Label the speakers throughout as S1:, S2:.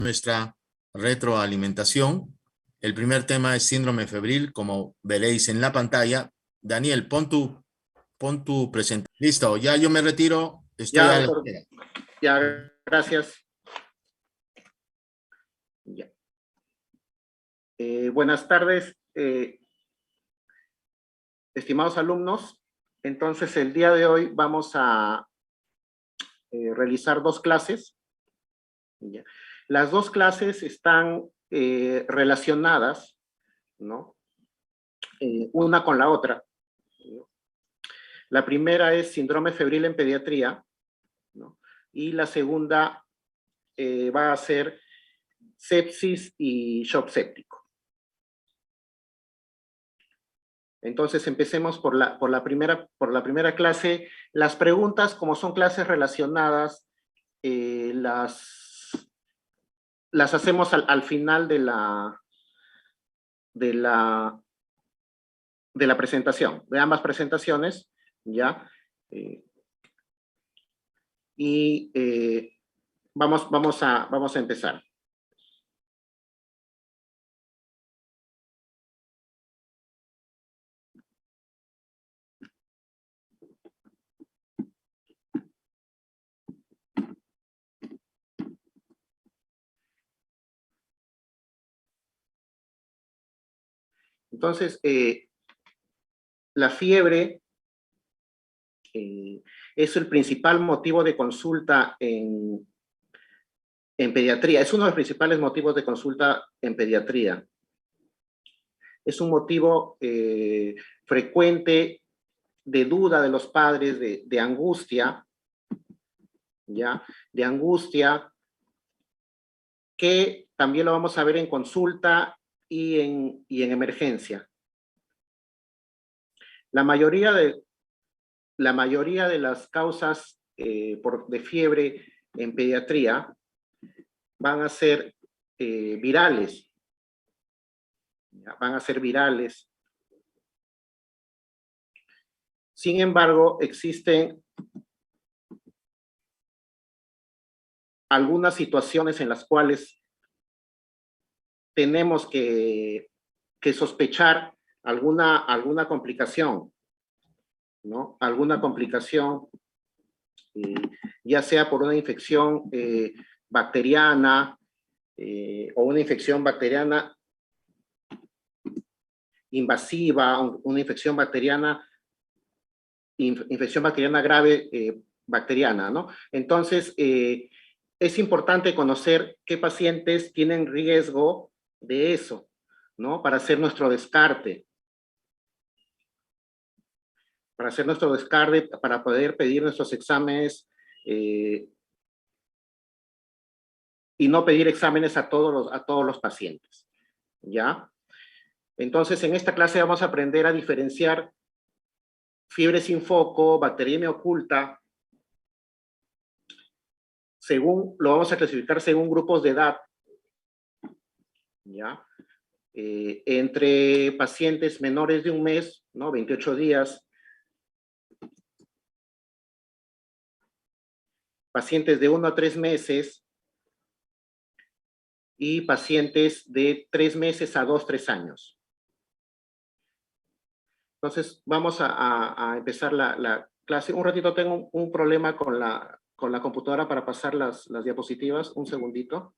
S1: nuestra retroalimentación. El primer tema es síndrome febril, como veréis en la pantalla. Daniel, pon tu presentación. Listo, ya yo me retiro. Estoy
S2: Ya,
S1: a la
S2: doctor,
S1: espera.
S2: ya, gracias. Ya. Buenas tardes, estimados alumnos. Entonces, el día de hoy vamos a realizar dos clases. Ya. Las dos clases están relacionadas, ¿no? Una con la otra, ¿no? La primera es síndrome febril en pediatría, ¿no? Y la segunda va a ser sepsis y shock séptico. Entonces empecemos por la primera clase. Las preguntas, como son clases relacionadas, las hacemos al final de la presentación, de ambas presentaciones, ¿ya? Vamos a empezar. Entonces, la fiebre es el principal motivo de consulta en pediatría. Es uno de los principales motivos de consulta en pediatría. Es un motivo frecuente de duda de los padres, de angustia, ¿ya? De angustia, que también lo vamos a ver en consulta y en emergencia. La mayoría de las causas de fiebre en pediatría van a ser virales. ¿Ya? Van a ser virales. Sin embargo, existen algunas situaciones en las cuales tenemos que sospechar alguna complicación, ¿no? Alguna complicación, ya sea por una infección bacteriana o una infección bacteriana invasiva, una infección bacteriana grave bacteriana, ¿no? Entonces, es importante conocer qué pacientes tienen riesgo de eso, ¿no? Para hacer nuestro descarte. Para poder pedir nuestros exámenes y no pedir exámenes a todos los pacientes, ¿ya? Entonces, en esta clase vamos a aprender a diferenciar fiebre sin foco, bacteriemia oculta, lo vamos a clasificar según grupos de edad, ¿ya? Entre pacientes menores de un mes, ¿no? 28 días, pacientes de 1 a 3 meses y pacientes de 3 meses a 2, 3 años. Entonces, vamos a empezar la clase. Un ratito, tengo un problema con la computadora para pasar las diapositivas. Un segundito.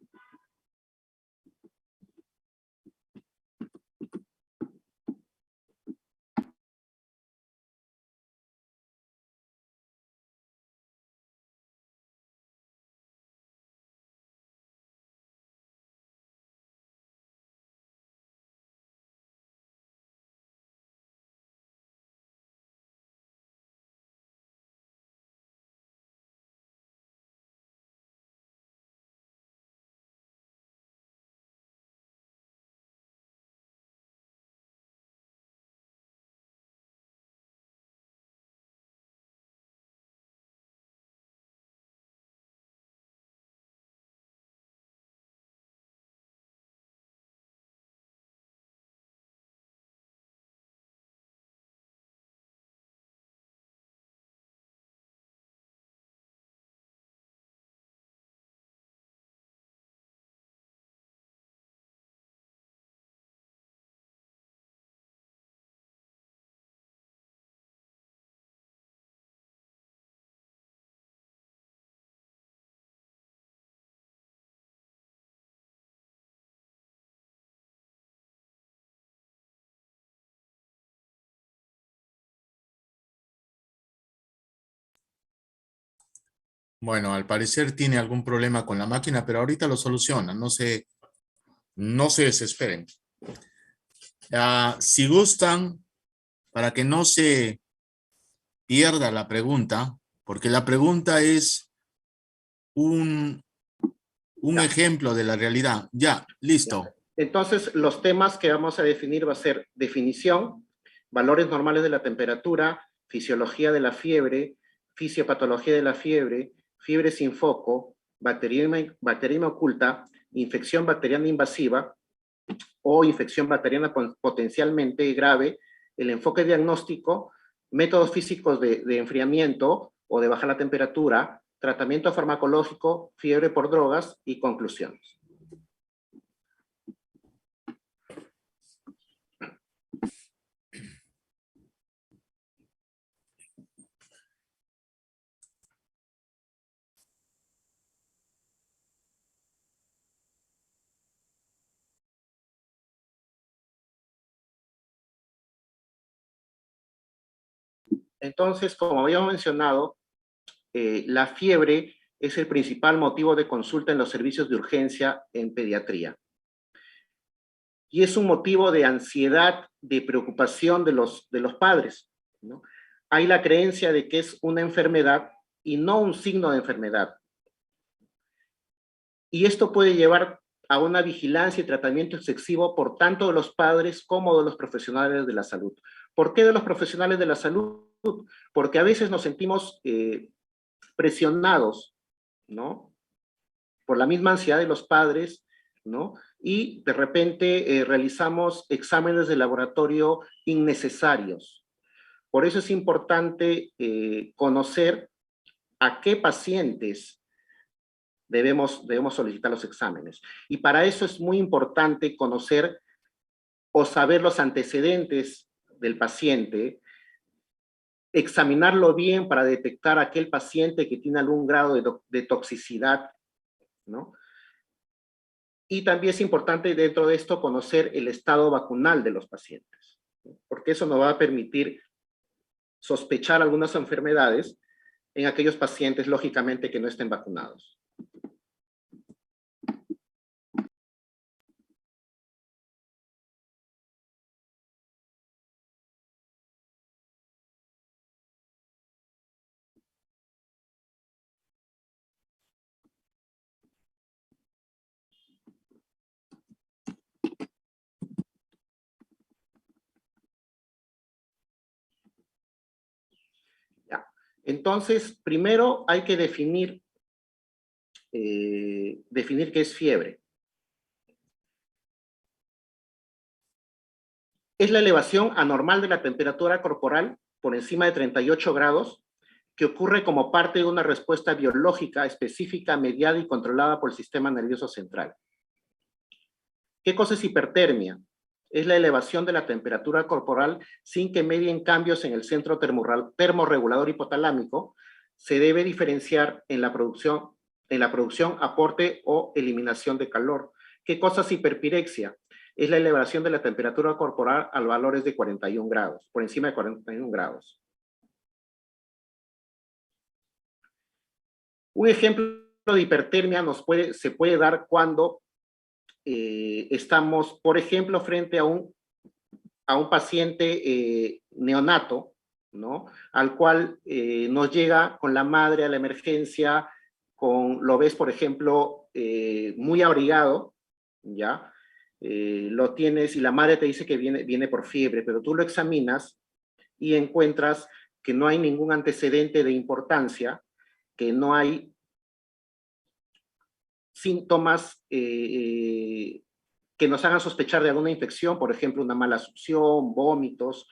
S1: Bueno, al parecer tiene algún problema con la máquina, pero ahorita lo soluciona. No se desesperen. Si gustan, para que no se pierda la pregunta, porque la pregunta es un
S2: Ya,
S1: ejemplo de la realidad. Ya,
S2: ya.
S1: listo.
S2: Entonces, los temas que vamos a definir va a ser definición, valores normales de la temperatura, fisiología de la fiebre, fisiopatología de la fiebre, fiebre sin foco, bacteriemia oculta, infección bacteriana invasiva o infección bacteriana potencialmente grave, el enfoque diagnóstico, métodos físicos de enfriamiento o de bajar la temperatura, tratamiento farmacológico, fiebre por drogas y conclusiones. Entonces, como habíamos mencionado, la fiebre es el principal motivo de consulta en los servicios de urgencia en pediatría. Y es un motivo de ansiedad, de preocupación de los padres, ¿no? Hay la creencia de que es una enfermedad y no un signo de enfermedad. Y esto puede llevar a una vigilancia y tratamiento excesivo por tanto de los padres como de los profesionales de la salud. ¿Por qué de los profesionales de la salud? Porque a veces nos sentimos presionados, ¿no? Por la misma ansiedad de los padres, ¿no? Y de repente realizamos exámenes de laboratorio innecesarios. Por eso es importante conocer a qué pacientes debemos solicitar los exámenes. Y para eso es muy importante conocer o saber los antecedentes del paciente, examinarlo bien para detectar a aquel paciente que tiene algún grado de toxicidad, ¿no? Y también es importante dentro de esto conocer el estado vacunal de los pacientes, ¿no? Porque eso nos va a permitir sospechar algunas enfermedades en aquellos pacientes, lógicamente, que no estén vacunados. Ya. Entonces, primero hay que definir qué es fiebre. Es la elevación anormal de la temperatura corporal por encima de 38 grados que ocurre como parte de una respuesta biológica específica, mediada y controlada por el sistema nervioso central. ¿Qué cosa es hipertermia? Es la elevación de la temperatura corporal sin que medien cambios en el centro termorregulador hipotalámico. Se debe diferenciar en la producción, aporte o eliminación de calor. ¿Qué cosa es hiperpirexia? Es la elevación de la temperatura corporal a valores de 41 grados, por encima de 41 grados. Un ejemplo de hipertermia se puede dar cuando estamos, por ejemplo, frente a un paciente neonato, ¿no? Al cual nos llega con la madre a la emergencia, lo ves, por ejemplo, muy abrigado, ¿ya? Lo tienes y la madre te dice que viene por fiebre, pero tú lo examinas y encuentras que no hay ningún antecedente de importancia, que no hay síntomas que nos hagan sospechar de alguna infección, por ejemplo, una mala succión, vómitos,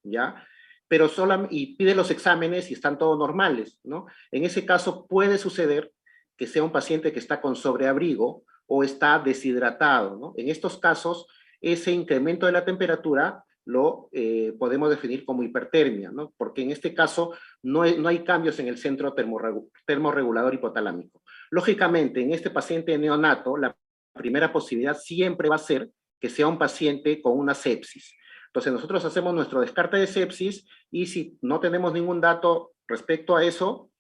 S2: ¿ya? Pero y pide los exámenes y están todos normales, ¿no? En ese caso puede suceder que sea un paciente que está con sobreabrigo o está deshidratado, ¿no? En estos casos, ese incremento de la temperatura lo podemos definir como hipertermia, ¿no? Porque en este caso no hay cambios en el centro termorregulador hipotalámico. Lógicamente, en este paciente neonato, la primera posibilidad siempre va a ser que sea un paciente con una sepsis. Entonces, nosotros hacemos nuestro descarte de sepsis y si no tenemos ningún dato respecto a eso,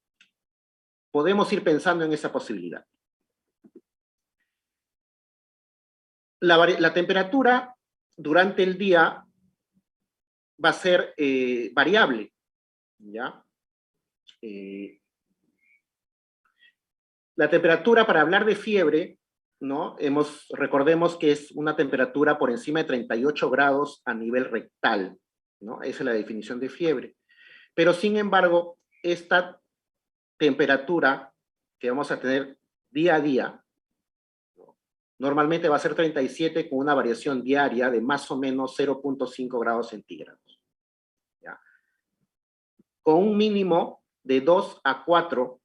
S2: podemos ir pensando en esa posibilidad. La temperatura durante el día va a ser variable, ¿ya? La temperatura, para hablar de fiebre, ¿no? Recordemos que es una temperatura por encima de 38 grados a nivel rectal, ¿no? Esa es la definición de fiebre. Pero, sin embargo, esta temperatura que vamos a tener día a día, ¿no? Normalmente va a ser 37 con una variación diaria de más o menos 0.5 grados centígrados, ¿ya? Con un mínimo de 2 a 4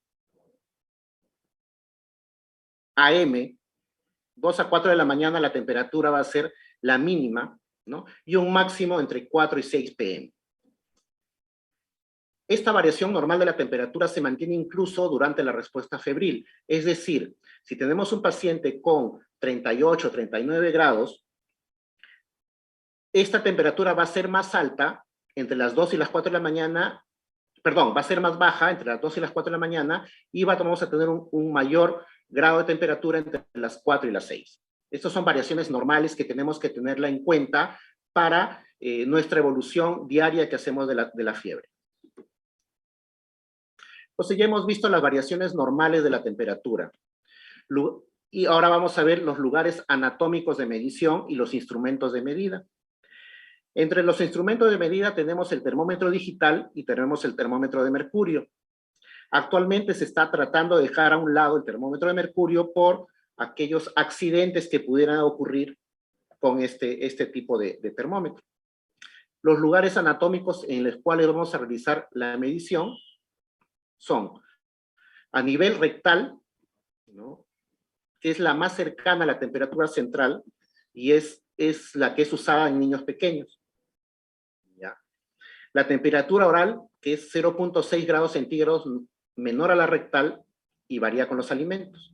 S2: AM, 2 a 4 de la mañana la temperatura va a ser la mínima, ¿no? Y un máximo entre 4 y 6 PM. Esta variación normal de la temperatura se mantiene incluso durante la respuesta febril. Es decir, si tenemos un paciente con 38, 39 grados, esta temperatura va a ser más alta entre las 2 y las 4 de la mañana, perdón, va a ser más baja entre las 2 y las 4 de la mañana y vamos a tener un mayor grado de temperatura entre las 4 y las 6. Estas son variaciones normales que tenemos que tenerla en cuenta para nuestra evolución diaria que hacemos de la fiebre. Entonces ya hemos visto las variaciones normales de la temperatura. Y ahora vamos a ver los lugares anatómicos de medición y los instrumentos de medida. Entre los instrumentos de medida tenemos el termómetro digital y tenemos el termómetro de mercurio. Actualmente se está tratando de dejar a un lado el termómetro de mercurio por aquellos accidentes que pudieran ocurrir con este tipo de termómetro. Los lugares anatómicos en los cuales vamos a realizar la medición son a nivel rectal, ¿no? Que es la más cercana a la temperatura central y es la que es usada en niños pequeños. ¿Ya? La temperatura oral, que es 0.6 grados centígrados menor a la rectal y varía con los alimentos.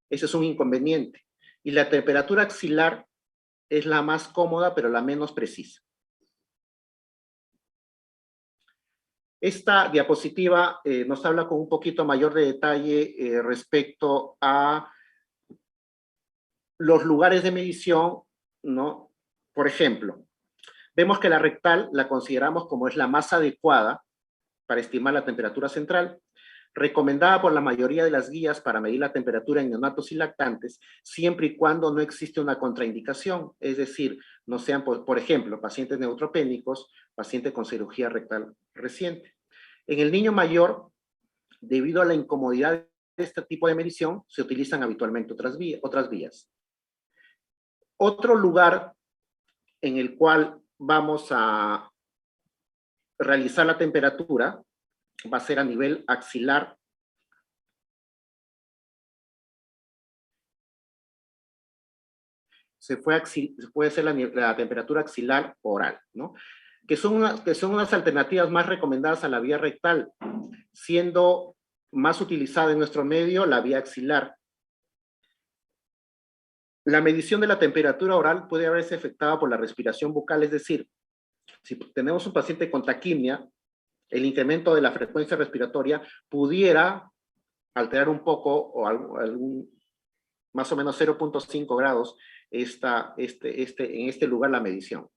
S2: Ese es un inconveniente. Y la temperatura axilar es la más cómoda, pero la menos precisa. Esta diapositiva nos habla con un poquito mayor de detalle respecto a los lugares de medición, ¿no? Por ejemplo, vemos que la rectal la consideramos como es la más adecuada para estimar la temperatura central, recomendada por la mayoría de las guías para medir la temperatura en neonatos y lactantes, siempre y cuando no existe una contraindicación, es decir, no sean, por ejemplo, pacientes neutropénicos, pacientes con cirugía rectal reciente. En el niño mayor, debido a la incomodidad de este tipo de medición, se utilizan habitualmente otras vías. Otro lugar en el cual vamos a realizar la temperatura va a ser a nivel axilar. Puede ser la temperatura axilar oral, ¿no? Que son unas alternativas más recomendadas a la vía rectal, siendo más utilizada en nuestro medio la vía axilar. La medición de la temperatura oral puede haberse efectuada por la respiración bucal, es decir, si tenemos un paciente con taquimia, el incremento de la frecuencia respiratoria pudiera alterar un poco o más o menos 0.5 grados en este lugar la medición.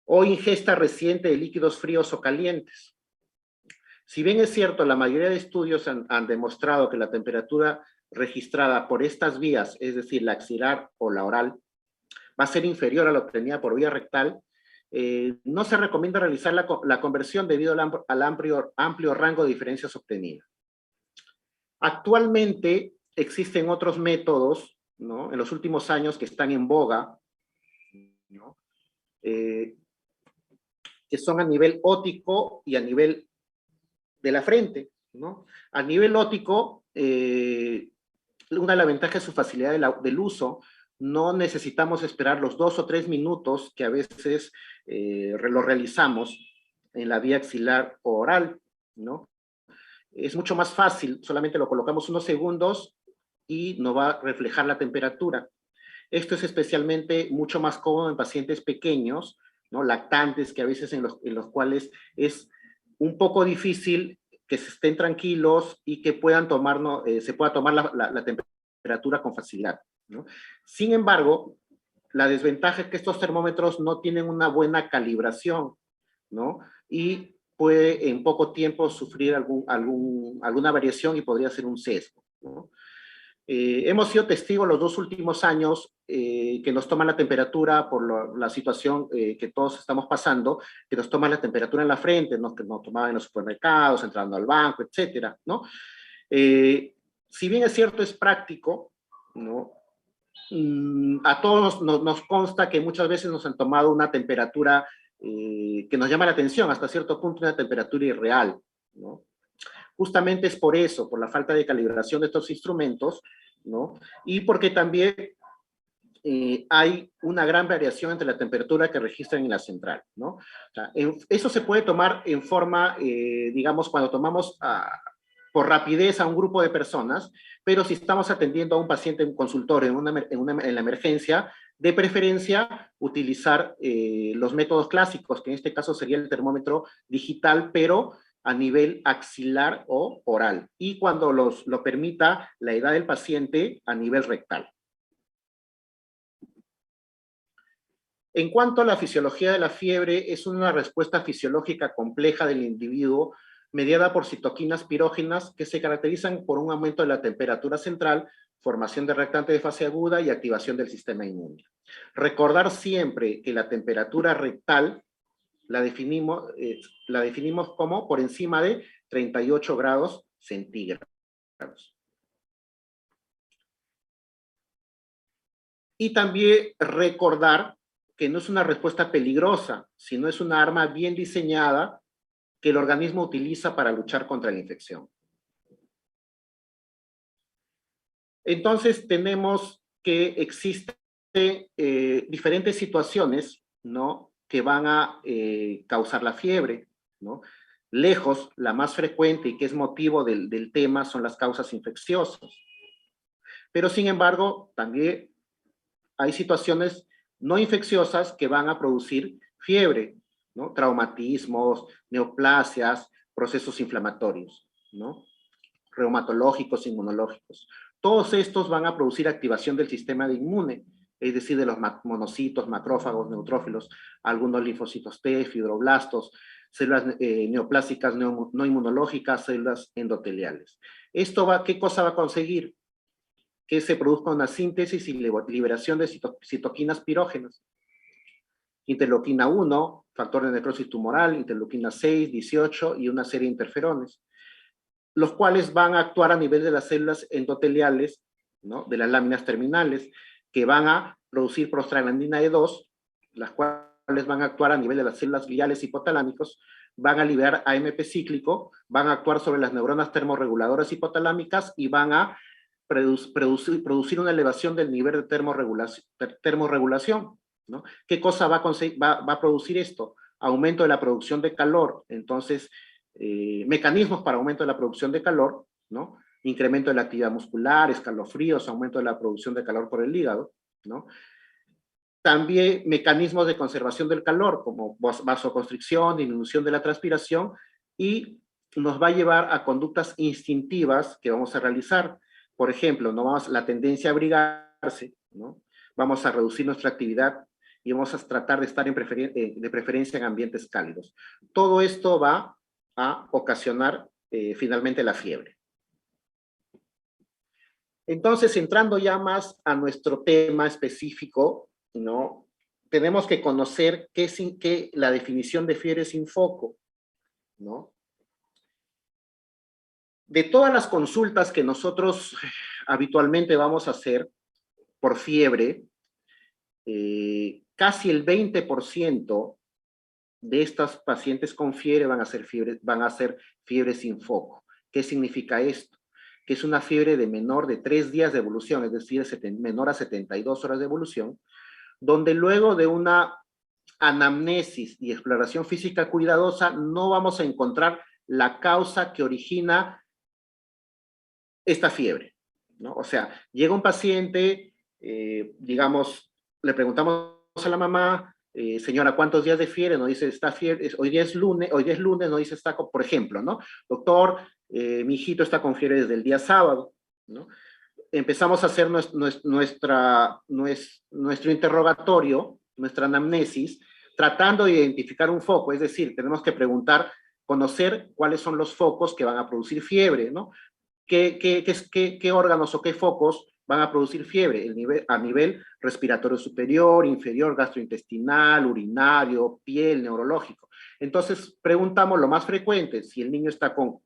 S2: O ingesta reciente de líquidos fríos o calientes. Si bien es cierto, la mayoría de estudios han demostrado que la temperatura registrada por estas vías, es decir, la axilar o la oral, va a ser inferior a la obtenida por vía rectal, no se recomienda realizar la conversión debido al amplio rango de diferencias obtenidas. Actualmente existen otros métodos, ¿no? En los últimos años que están en boga, ¿no? Que son a nivel óptico y a nivel de la frente, ¿no? A nivel óptico, una de las ventajas es su facilidad del uso. No necesitamos esperar los 2 o 3 minutos que a veces lo realizamos en la vía axilar o oral, ¿no? Es mucho más fácil, solamente lo colocamos unos segundos y nos va a reflejar la temperatura. Esto es especialmente mucho más cómodo en pacientes pequeños, ¿no? Lactantes, que a veces en los cuales es un poco difícil que se estén tranquilos y que puedan se pueda tomar la temperatura con facilidad, ¿no? Sin embargo, la desventaja es que estos termómetros no tienen una buena calibración, ¿no? Y puede en poco tiempo sufrir alguna variación y podría ser un sesgo, ¿no? Hemos sido testigos los 2 últimos años que nos toman la temperatura por la situación que todos estamos pasando, que nos toman la temperatura en la frente, ¿no? Que nos tomaban en los supermercados, entrando al banco, etcétera, ¿no? Si bien es cierto, es práctico, ¿no? A todos nos consta que muchas veces nos han tomado una temperatura que nos llama la atención, hasta cierto punto una temperatura irreal, ¿no? Justamente es por eso, por la falta de calibración de estos instrumentos, ¿no? Y porque también hay una gran variación entre la temperatura que registran en la central, ¿no? O sea, eso se puede tomar en forma, digamos, cuando tomamos por rapidez a un grupo de personas, pero si estamos atendiendo a un paciente en un consultorio, en la emergencia, de preferencia utilizar los métodos clásicos, que en este caso sería el termómetro digital, pero a nivel axilar o oral, y cuando lo permita la edad del paciente, a nivel rectal. En cuanto a la fisiología de la fiebre, es una respuesta fisiológica compleja del individuo mediada por citoquinas pirógenas que se caracterizan por un aumento de la temperatura central, formación de reactante de fase aguda y activación del sistema inmune. Recordar siempre que la temperatura rectal la definimos como por encima de 38 grados centígrados. Y también recordar que no es una respuesta peligrosa, sino es una arma bien diseñada que el organismo utiliza para luchar contra la infección. Entonces tenemos que existen diferentes situaciones, ¿no?, que van a causar la fiebre, ¿no? Lejos, la más frecuente y que es motivo del tema son las causas infecciosas. Pero sin embargo, también hay situaciones no infecciosas que van a producir fiebre, ¿no? Traumatismos, neoplasias, procesos inflamatorios, ¿no? Reumatológicos, inmunológicos. Todos estos van a producir activación del sistema inmune, es decir, de los monocitos, macrófagos, neutrófilos, algunos linfocitos T, fibroblastos, células neoplásicas no inmunológicas, células endoteliales. ¿Qué cosa va a conseguir? Que se produzca una síntesis y liberación de citoquinas pirógenas. Interleuquina 1, factor de necrosis tumoral, interleuquina 6, 18 y una serie de interferones, los cuales van a actuar a nivel de las células endoteliales, ¿no?, de las láminas terminales, que van a producir prostaglandina E2, las cuales van a actuar a nivel de las células gliales hipotalámicos, van a liberar AMP cíclico, van a actuar sobre las neuronas termorreguladoras hipotalámicas y van a producir una elevación del nivel de termorregulación, ¿no? ¿Qué cosa va a producir esto? Aumento de la producción de calor. Entonces, mecanismos para aumento de la producción de calor, ¿no? Incremento de la actividad muscular, escalofríos, aumento de la producción de calor por el hígado, ¿no? También mecanismos de conservación del calor, como vasoconstricción, disminución de la transpiración, y nos va a llevar a conductas instintivas que vamos a realizar. Por ejemplo, la tendencia a abrigarse, ¿no? Vamos a reducir nuestra actividad y vamos a tratar de estar de preferencia en ambientes cálidos. Todo esto va a ocasionar finalmente la fiebre. Entonces, entrando ya más a nuestro tema específico, ¿no?, tenemos que conocer la definición de fiebre sin foco, ¿no? De todas las consultas que nosotros habitualmente vamos a hacer por fiebre, casi el 20% de estas pacientes con fiebre van a ser fiebre sin foco. ¿Qué significa esto? Que es una fiebre de menor de 3 días de evolución, es decir, menor a 72 horas de evolución, donde luego de una anamnesis y exploración física cuidadosa no vamos a encontrar la causa que origina esta fiebre, ¿no? O sea, llega un paciente, digamos, le preguntamos a la mamá, señora, ¿cuántos días de fiebre? Nos dice, está fiebre, hoy día es lunes, nos dice, está, por ejemplo, ¿no? Doctor, mi hijito está con fiebre desde el día sábado, ¿no? Empezamos a hacer nuestro interrogatorio, nuestra anamnesis, tratando de identificar un foco, es decir, tenemos que preguntar, conocer cuáles son los focos que van a producir fiebre, ¿no? ¿Qué órganos o qué focos van a producir fiebre? A nivel respiratorio superior, inferior, gastrointestinal, urinario, piel, neurológico. Entonces, preguntamos lo más frecuente, si el niño está con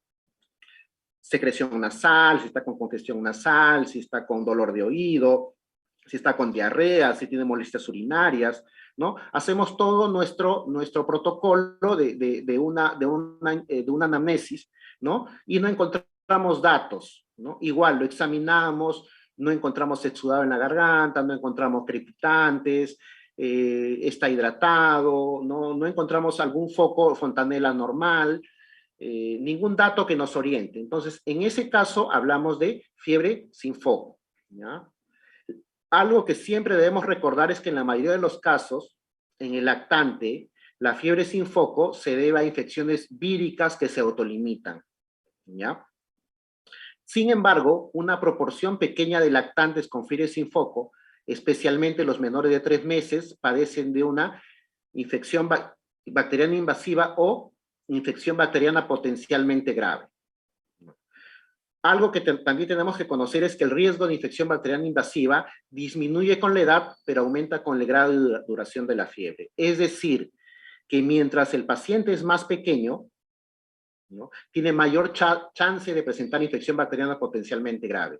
S2: secreción nasal, si está con congestión nasal, si está con dolor de oído, si está con diarrea, si tiene molestias urinarias, ¿no? Hacemos todo nuestro protocolo de una anamnesis, ¿no? Y no encontramos datos, ¿no? Igual lo examinamos, no encontramos exudado en la garganta, no encontramos crepitantes, está hidratado, no encontramos algún foco fontanela normal, ningún dato que nos oriente. Entonces, en ese caso hablamos de fiebre sin foco, ¿ya? Algo que siempre debemos recordar es que en la mayoría de los casos, en el lactante, la fiebre sin foco se debe a infecciones víricas que se autolimitan, ¿ya? Sin embargo, una proporción pequeña de lactantes con fiebre sin foco, especialmente los menores de 3 meses, padecen de una infección bacteriana invasiva o infección bacteriana potencialmente grave. Algo que también tenemos que conocer es que el riesgo de infección bacteriana invasiva disminuye con la edad, pero aumenta con el grado de duración de la fiebre. Es decir, que mientras el paciente es más pequeño, ¿no?, tiene mayor chance de presentar infección bacteriana potencialmente grave,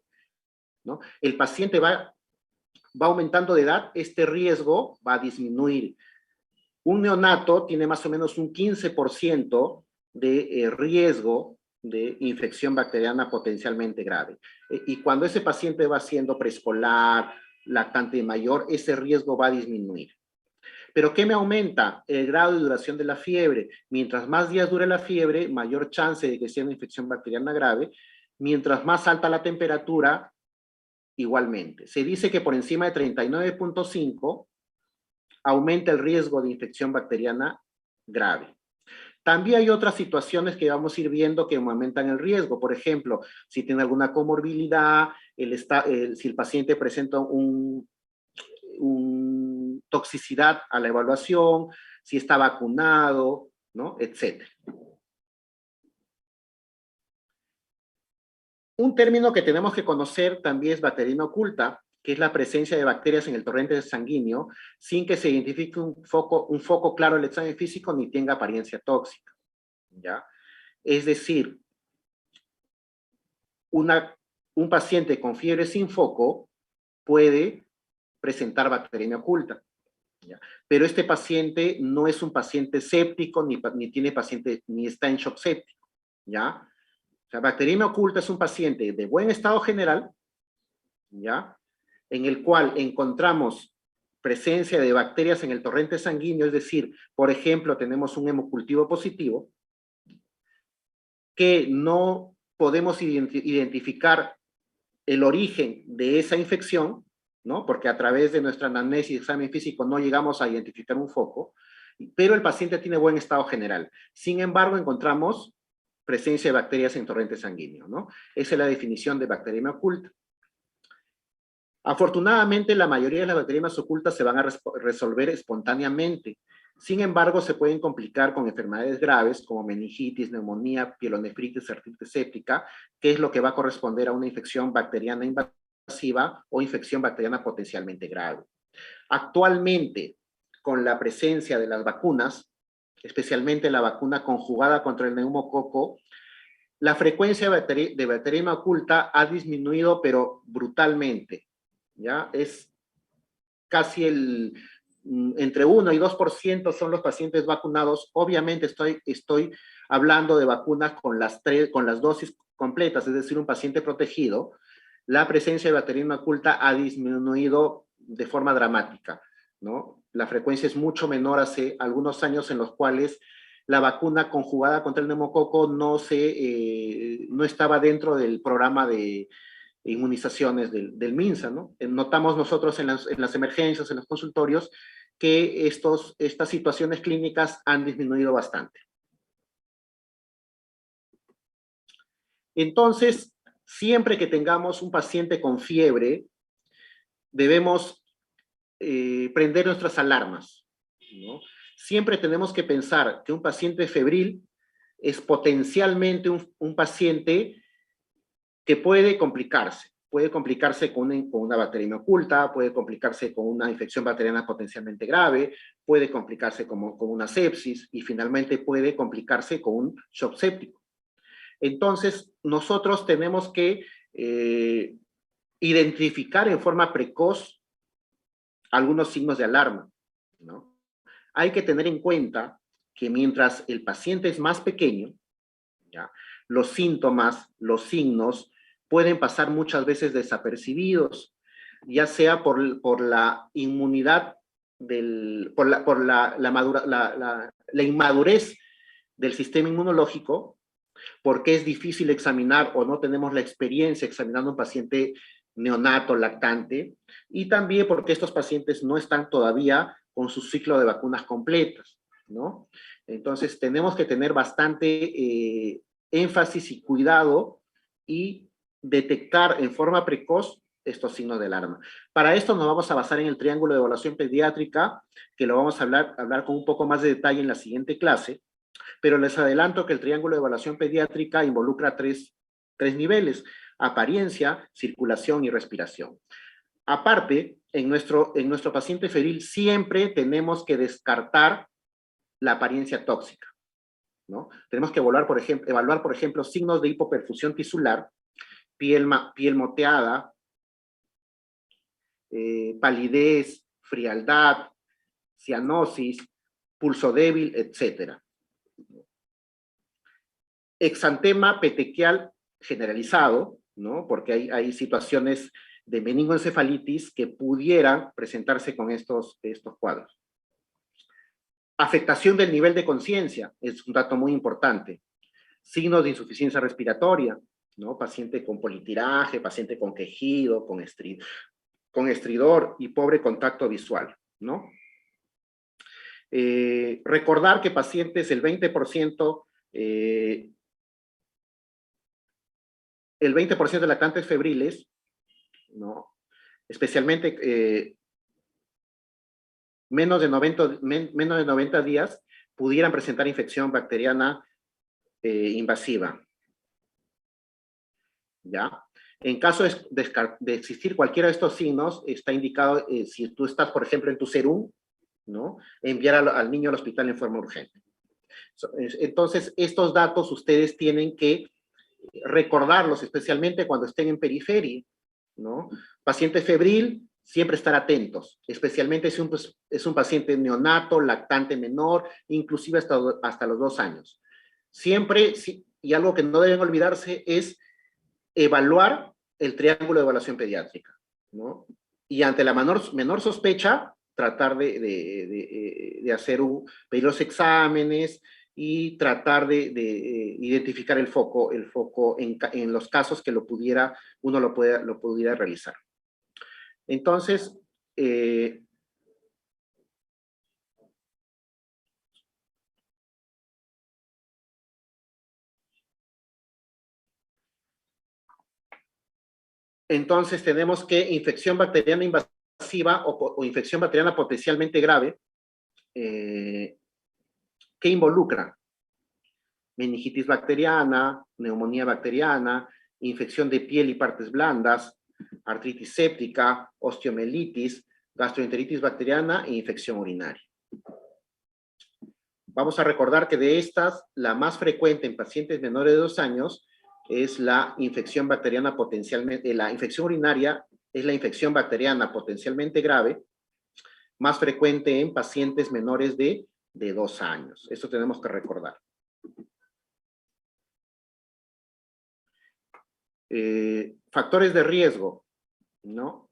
S2: ¿no? El paciente va aumentando de edad, este riesgo va a disminuir. Un neonato tiene más o menos un 15% de riesgo de infección bacteriana potencialmente grave. Y cuando ese paciente va siendo preescolar, lactante mayor, ese riesgo va a disminuir. ¿Pero qué me aumenta? El grado de duración de la fiebre. Mientras más días dure la fiebre, mayor chance de que sea una infección bacteriana grave. Mientras más alta la temperatura, igualmente. Se dice que por encima de 39.5 aumenta el riesgo de infección bacteriana grave. También hay otras situaciones que vamos a ir viendo que aumentan el riesgo. Por ejemplo, si tiene alguna comorbilidad, si el paciente presenta un toxicidad a la evaluación, si está vacunado, ¿no?, etcétera. Un término que tenemos que conocer también es bacteriemia oculta, que es la presencia de bacterias en el torrente sanguíneo sin que se identifique un foco claro del examen físico ni tenga apariencia tóxica, ¿ya? Es decir, un paciente con fiebre sin foco puede presentar bacteriemia oculta, ¿ya? Pero este paciente no es un paciente séptico ni está en shock séptico, ¿ya? O sea, bacteriemia oculta es un paciente de buen estado general, ¿ya?, en el cual encontramos presencia de bacterias en el torrente sanguíneo, es decir, por ejemplo, tenemos un hemocultivo positivo, que no podemos identificar el origen de esa infección, ¿no?, porque a través de nuestra anamnesis y examen físico no llegamos a identificar un foco, pero el paciente tiene buen estado general. Sin embargo, encontramos presencia de bacterias en torrente sanguíneo, ¿no? Esa es la definición de bacteriemia oculta. Afortunadamente, la mayoría de las bacterias ocultas se van a resolver espontáneamente. Sin embargo, se pueden complicar con enfermedades graves como meningitis, neumonía, pielonefritis, artritis séptica, que es lo que va a corresponder a una infección bacteriana invasiva o infección bacteriana potencialmente grave. Actualmente, con la presencia de las vacunas, especialmente la vacuna conjugada contra el neumococo, la frecuencia de bacteriemia oculta ha disminuido, pero brutalmente, ¿ya? Es casi entre 1 y 2% son los pacientes vacunados. Obviamente estoy hablando de vacunas con las dosis completas, es decir, un paciente protegido. La presencia de bacteriemia oculta ha disminuido de forma dramática, ¿no? La frecuencia es mucho menor hace algunos años en los cuales la vacuna conjugada contra el neumococo no estaba dentro del programa de inmunizaciones del MINSA, ¿no? Notamos nosotros en las emergencias, en los consultorios, que estas situaciones clínicas han disminuido bastante. Entonces, siempre que tengamos un paciente con fiebre, debemos prender nuestras alarmas, ¿no? Siempre tenemos que pensar que un paciente febril es potencialmente un paciente que puede complicarse con una bacteriemia oculta, puede complicarse con una infección bacteriana potencialmente grave, puede complicarse con una sepsis y finalmente puede complicarse con un shock séptico. Entonces, nosotros tenemos que identificar en forma precoz algunos signos de alarma, ¿no? Hay que tener en cuenta que mientras el paciente es más pequeño, ¿ya?, los síntomas, los signos, pueden pasar muchas veces desapercibidos, ya sea por la inmunidad, por la inmadurez del sistema inmunológico, porque es difícil examinar o no tenemos la experiencia examinando a un paciente neonato, lactante, y también porque estos pacientes no están todavía con su ciclo de vacunas completas, ¿no? Entonces tenemos que tener bastante énfasis y cuidado y detectar en forma precoz estos signos de alarma. Para esto nos vamos a basar en el triángulo de evaluación pediátrica, que lo vamos a hablar con un poco más de detalle en la siguiente clase, pero les adelanto que el triángulo de evaluación pediátrica involucra tres niveles: apariencia, circulación y respiración. Aparte, en nuestro paciente febril siempre tenemos que descartar la apariencia tóxica, ¿no? Tenemos que evaluar, por ejemplo, signos de hipoperfusión tisular, piel moteada, palidez, frialdad, cianosis, pulso débil, etc. Exantema petequial generalizado, ¿no? Porque hay situaciones de meningoencefalitis que pudieran presentarse con estos cuadros. Afectación del nivel de conciencia es un dato muy importante. Signos de insuficiencia respiratoria, ¿no? Paciente con politiraje, paciente con quejido, con estridor y pobre contacto visual, ¿no? Recordar que pacientes, el 20% de lactantes febriles, ¿no?, especialmente menos de 90 días, pudieran presentar infección bacteriana invasiva, ¿ya? En caso de existir cualquiera de estos signos, está indicado, si tú estás, por ejemplo, en tu serum, ¿no?, enviar al niño al hospital en forma urgente. Entonces, estos datos ustedes tienen que recordarlos, especialmente cuando estén en periferia, ¿no? Paciente febril, siempre estar atentos, especialmente si es un paciente neonato, lactante menor, inclusive hasta los 2 años. Siempre, y algo que no deben olvidarse, es evaluar el triángulo de evaluación pediátrica, ¿no? Y ante la menor sospecha, tratar de pedir los exámenes y tratar de identificar el foco en los casos que uno lo pudiera realizar. Entonces, tenemos que infección bacteriana invasiva o infección bacteriana potencialmente grave, que involucra meningitis bacteriana, neumonía bacteriana, infección de piel y partes blandas, artritis séptica, osteomielitis, gastroenteritis bacteriana e infección urinaria. Vamos a recordar que de estas, la más frecuente en pacientes menores de 2 años es la infección bacteriana potencialmente, la infección urinaria es la infección bacteriana potencialmente grave, más frecuente en pacientes menores de 2 años. Eso tenemos que recordar. Factores de riesgo, ¿no?,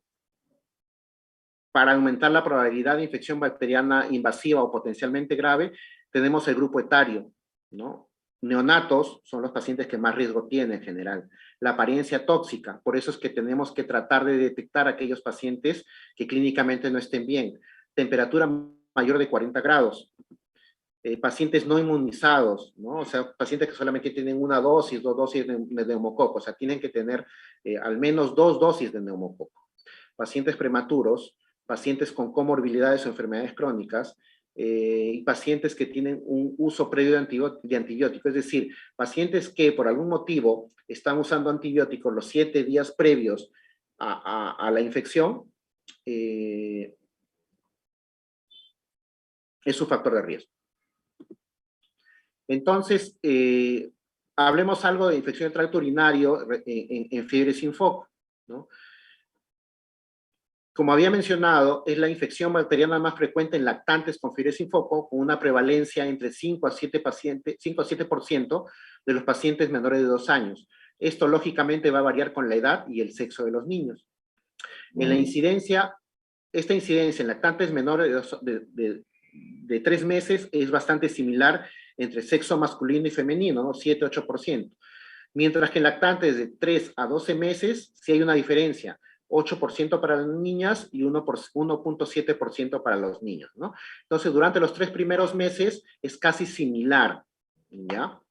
S2: para aumentar la probabilidad de infección bacteriana invasiva o potencialmente grave, tenemos el grupo etario, ¿no? Neonatos son los pacientes que más riesgo tienen en general. La apariencia tóxica, por eso es que tenemos que tratar de detectar a aquellos pacientes que clínicamente no estén bien. temperatura mayor de 40 grados. Pacientes no inmunizados, ¿no? O sea, pacientes que solamente tienen una dosis, dos dosis de neumococo, o sea, tienen que tener al menos 2 dosis de neumococo. Pacientes prematuros, pacientes con comorbilidades o enfermedades crónicas, y pacientes que tienen un uso previo de antibiótico, es decir, pacientes que por algún motivo están usando antibióticos los 7 días previos a la infección, es un factor de riesgo. Entonces, hablemos algo de infección del tracto urinario en fiebre sin foco, ¿no? Como había mencionado, es la infección bacteriana más frecuente en lactantes con fiebre sin foco, con una prevalencia entre 5 a 7% de los pacientes menores de 2 años. Esto, lógicamente, va a variar con la edad y el sexo de los niños. En la incidencia, esta incidencia en lactantes menores de 3 meses es bastante similar entre sexo masculino y femenino, ¿no? 7-8%. Mientras que en lactantes de 3 a 12 meses sí hay una diferencia, 8% para las niñas y 1.7% para los niños, ¿no? Entonces, durante los 3 primeros meses es casi similar, ¿ya?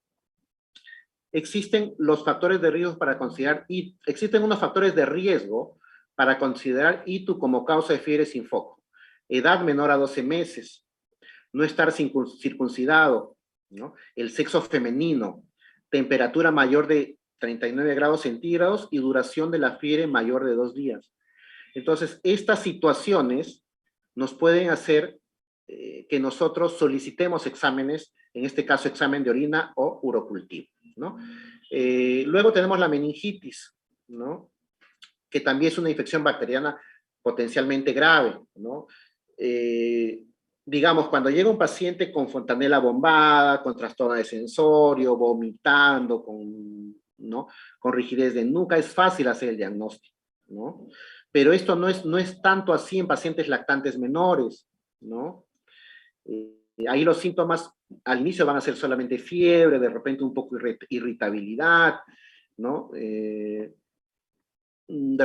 S2: Existen los factores de riesgo para considerar, existen unos factores de riesgo para considerar ITU como causa de fiebre sin foco. Edad menor a 12 meses, no estar circuncidado, ¿no? El sexo femenino, temperatura mayor de 39 grados centígrados y duración de la fiebre mayor de 2 días. Entonces, estas situaciones nos pueden hacer que nosotros solicitemos exámenes, en este caso examen de orina o urocultivo, ¿no? Luego tenemos la meningitis, ¿no? Que también es una infección bacteriana potencialmente grave, ¿no? Digamos, cuando llega un paciente con fontanela bombada, con trastorno de sensorio, vomitando, ¿no? Con rigidez de nuca, es fácil hacer el diagnóstico, ¿no? Pero esto no es tanto así en pacientes lactantes menores, ¿no? Ahí los síntomas al inicio van a ser solamente fiebre, de repente un poco irritabilidad, ¿no? De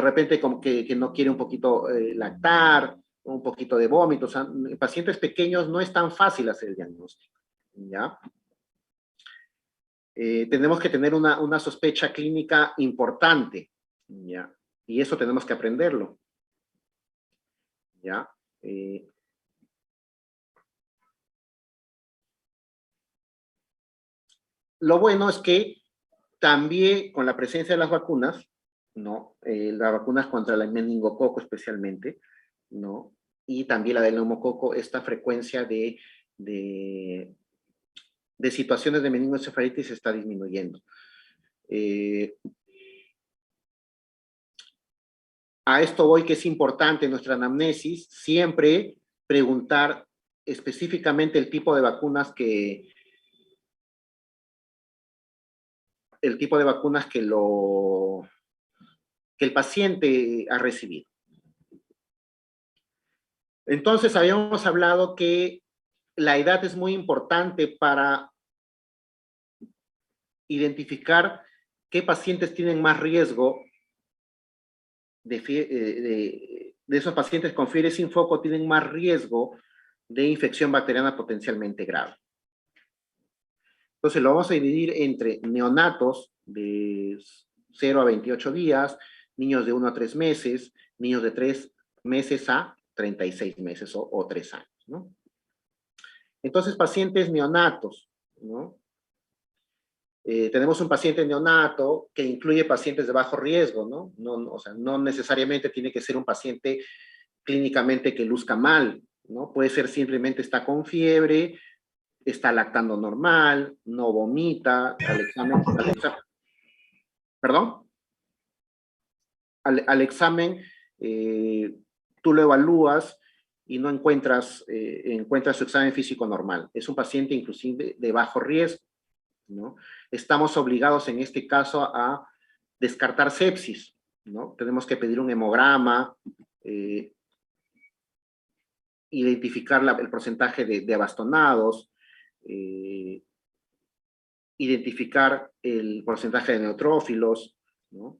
S2: repente como que no quiere un poquito lactar, un poquito de vómito. O sea, en pacientes pequeños no es tan fácil hacer el diagnóstico, ¿ya? Tenemos que tener una sospecha clínica importante, ¿ya? Y eso tenemos que aprenderlo, ¿ya? Lo bueno es que también con la presencia de las vacunas, ¿no? Las vacunas contra el meningococo especialmente, ¿no? Y también la del neumococo, esta frecuencia de situaciones de meningoencefalitis está disminuyendo. A esto voy que es importante en nuestra anamnesis siempre preguntar específicamente el tipo de vacunas que el paciente ha recibido. Entonces, habíamos hablado que la edad es muy importante para identificar qué pacientes tienen más riesgo de esos pacientes con fiebre sin foco tienen más riesgo de infección bacteriana potencialmente grave. Entonces, lo vamos a dividir entre neonatos de 0 a 28 días, niños de 1 a 3 meses, niños de 3 meses a 36 meses o 3 años, ¿no? Entonces, pacientes neonatos, ¿no? Tenemos un paciente neonato que incluye pacientes de bajo riesgo, ¿no? O sea, no necesariamente tiene que ser un paciente clínicamente que luzca mal, ¿no? Puede ser simplemente está con fiebre, está lactando normal, no vomita, ¿perdón? Al examen tú lo evalúas y no encuentras su examen físico normal. Es un paciente inclusive de bajo riesgo, ¿no? Estamos obligados en este caso a descartar sepsis, ¿no? Tenemos que pedir un hemograma, identificar el porcentaje de abastonados, identificar el porcentaje de neutrófilos, ¿no?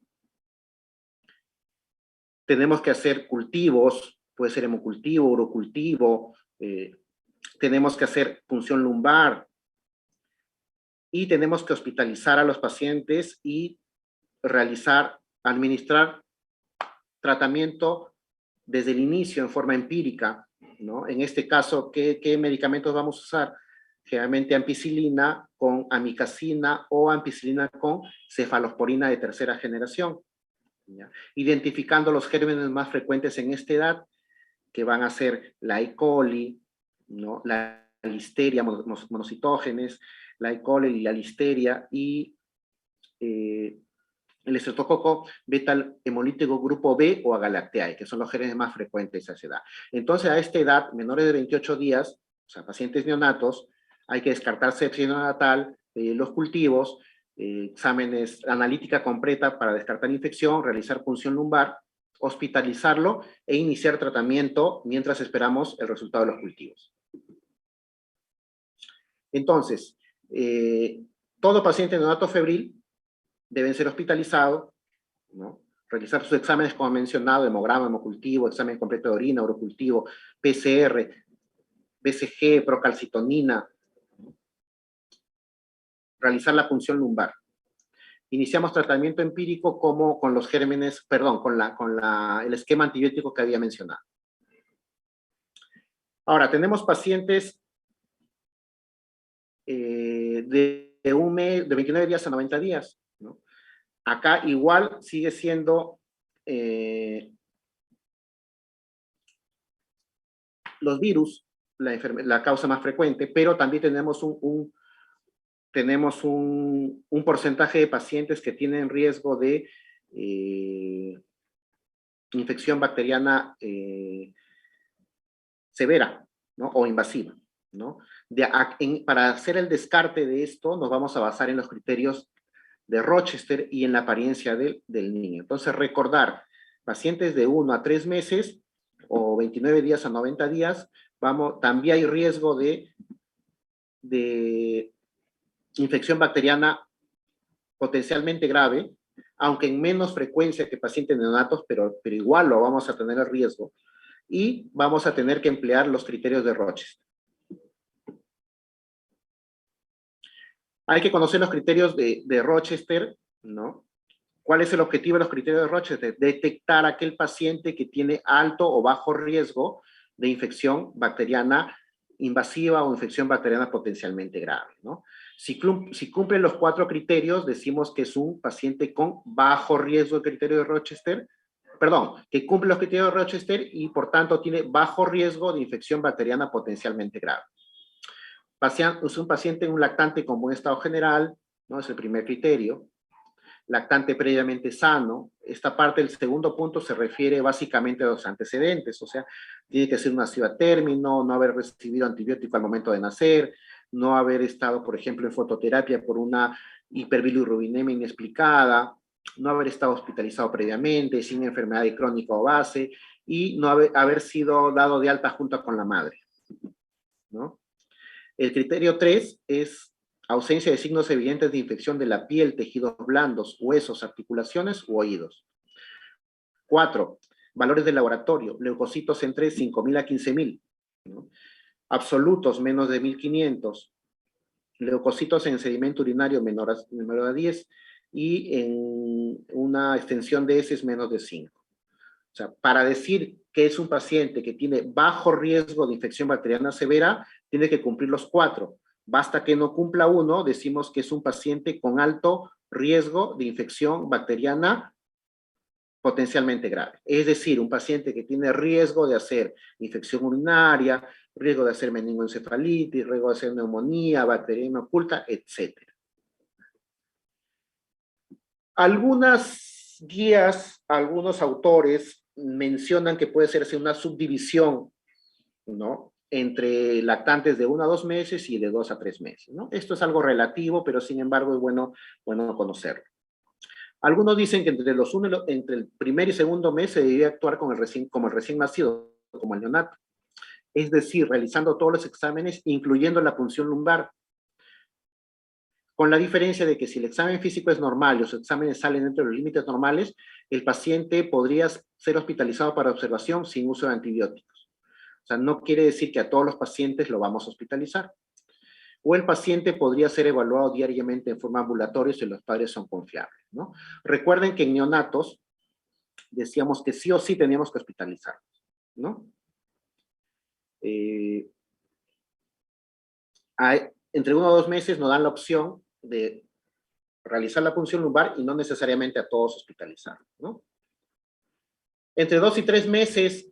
S2: Tenemos que hacer cultivos puede ser hemocultivo, urocultivo, tenemos que hacer punción lumbar y tenemos que hospitalizar a los pacientes y administrar tratamiento desde el inicio en forma empírica, ¿no? En este caso, ¿qué medicamentos vamos a usar? Generalmente ampicilina con amicacina o ampicilina con cefalosporina de tercera generación, ¿ya? Identificando los gérmenes más frecuentes en esta edad, que van a ser la E. coli, ¿no? La listeria, monocitógenes, la E. coli y la listeria, y el estreptococo beta hemolítico grupo B o agalactiae, que son los gérmenes más frecuentes a esa edad. Entonces, a esta edad, menores de 28 días, o sea, pacientes neonatos, hay que descartar sepsis neonatal, los cultivos, exámenes, analítica completa para descartar infección, realizar punción lumbar, hospitalizarlo e iniciar tratamiento mientras esperamos el resultado de los cultivos. Entonces, todo paciente neonato febril deben ser hospitalizados, ¿no? Realizar sus exámenes, como mencionado, hemograma, hemocultivo, examen completo de orina, urocultivo, PCR, BCG, procalcitonina, realizar la punción lumbar. Iniciamos tratamiento empírico como con los gérmenes, perdón, con el esquema antibiótico que había mencionado. Ahora, tenemos pacientes de 29 días a 90 días, ¿no? Acá igual sigue siendo los virus la causa más frecuente, pero también tenemos un porcentaje de pacientes que tienen riesgo de infección bacteriana severa, ¿no? O invasiva, ¿no? Para hacer el descarte de esto, nos vamos a basar en los criterios de Rochester y en la apariencia del niño. Entonces, recordar, pacientes de 1 a 3 meses o 29 días a 90 días, también hay riesgo de infección bacteriana potencialmente grave, aunque en menos frecuencia que pacientes neonatos, pero igual lo vamos a tener el riesgo, y vamos a tener que emplear los criterios de Rochester. Hay que conocer los criterios de Rochester, ¿no? ¿Cuál es el objetivo de los criterios de Rochester? Detectar a aquel paciente que tiene alto o bajo riesgo de infección bacteriana invasiva o infección bacteriana potencialmente grave, ¿no? Si cumplen los 4 criterios, decimos que es un paciente con bajo riesgo de criterio de Rochester, perdón, que cumple los criterios de Rochester y por tanto tiene bajo riesgo de infección bacteriana potencialmente grave. Es un paciente, un lactante con buen estado general, ¿no? Es el primer criterio. Lactante previamente sano. Esta parte del segundo punto se refiere básicamente a los antecedentes, o sea, tiene que ser un nacido a término, no haber recibido antibiótico al momento de nacer, no haber estado, por ejemplo, en fototerapia por una hiperbilirrubinemia inexplicada, no haber estado hospitalizado previamente, sin enfermedad crónica o base, y no haber sido dado de alta junto con la madre, ¿no? El criterio 3 es ausencia de signos evidentes de infección de la piel, tejidos blandos, huesos, articulaciones u oídos. 4. Valores de laboratorio. Leucocitos entre 5.000 a 15.000. ¿No? Absolutos menos de 1.500. Leucocitos en sedimento urinario menor a 10. Y en una extensión de heces menos de 5. O sea, para decir que es un paciente que tiene bajo riesgo de infección bacteriana severa, tiene que cumplir los 4. Basta que no cumpla uno, decimos que es un paciente con alto riesgo de infección bacteriana potencialmente grave. Es decir, un paciente que tiene riesgo de hacer infección urinaria, riesgo de hacer meningoencefalitis, riesgo de hacer neumonía, bacteriemia oculta, etc. Algunas guías, algunos autores mencionan que puede ser una subdivisión, ¿no? Entre lactantes de 1 a 2 meses y de 2 a 3 meses, ¿no? Esto es algo relativo, pero sin embargo es bueno conocerlo. Algunos dicen que entre el primer y segundo mes se debería actuar como el recién nacido, como el neonato. Es decir, realizando todos los exámenes, incluyendo la punción lumbar. con la diferencia de que si el examen físico es normal y los exámenes salen dentro de los límites normales, el paciente podría ser hospitalizado para observación sin uso de antibióticos. O sea, no quiere decir que a todos los pacientes lo vamos a hospitalizar. O el paciente podría ser evaluado diariamente en forma ambulatoria si los padres son confiables, ¿no? Recuerden que en neonatos decíamos que sí o sí teníamos que hospitalizarlos, ¿no? Entre 1 o 2 meses nos dan la opción de realizar la punción lumbar y no necesariamente a todos hospitalizar, ¿no? Entre 2 y 3 meses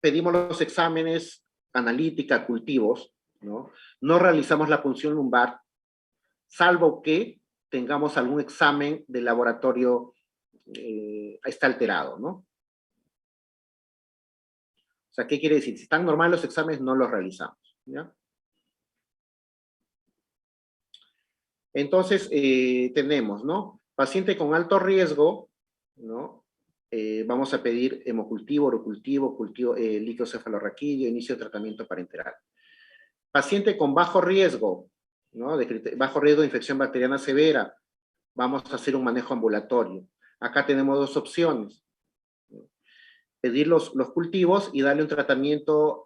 S2: pedimos los exámenes, analítica, cultivos, ¿no? No realizamos la punción lumbar, salvo que tengamos algún examen de laboratorio está alterado, ¿no? O sea, ¿qué quiere decir? Si están normales los exámenes, no los realizamos, ¿ya? Entonces, tenemos, ¿no? Paciente con alto riesgo, ¿no? Vamos a pedir hemocultivo, orocultivo, cultivo, líquido cefalorraquídeo, inicio de tratamiento parenteral. Paciente con bajo riesgo, ¿no? Bajo riesgo de infección bacteriana severa, vamos a hacer un manejo ambulatorio. Acá tenemos 2 opciones. Pedir los cultivos y darle un tratamiento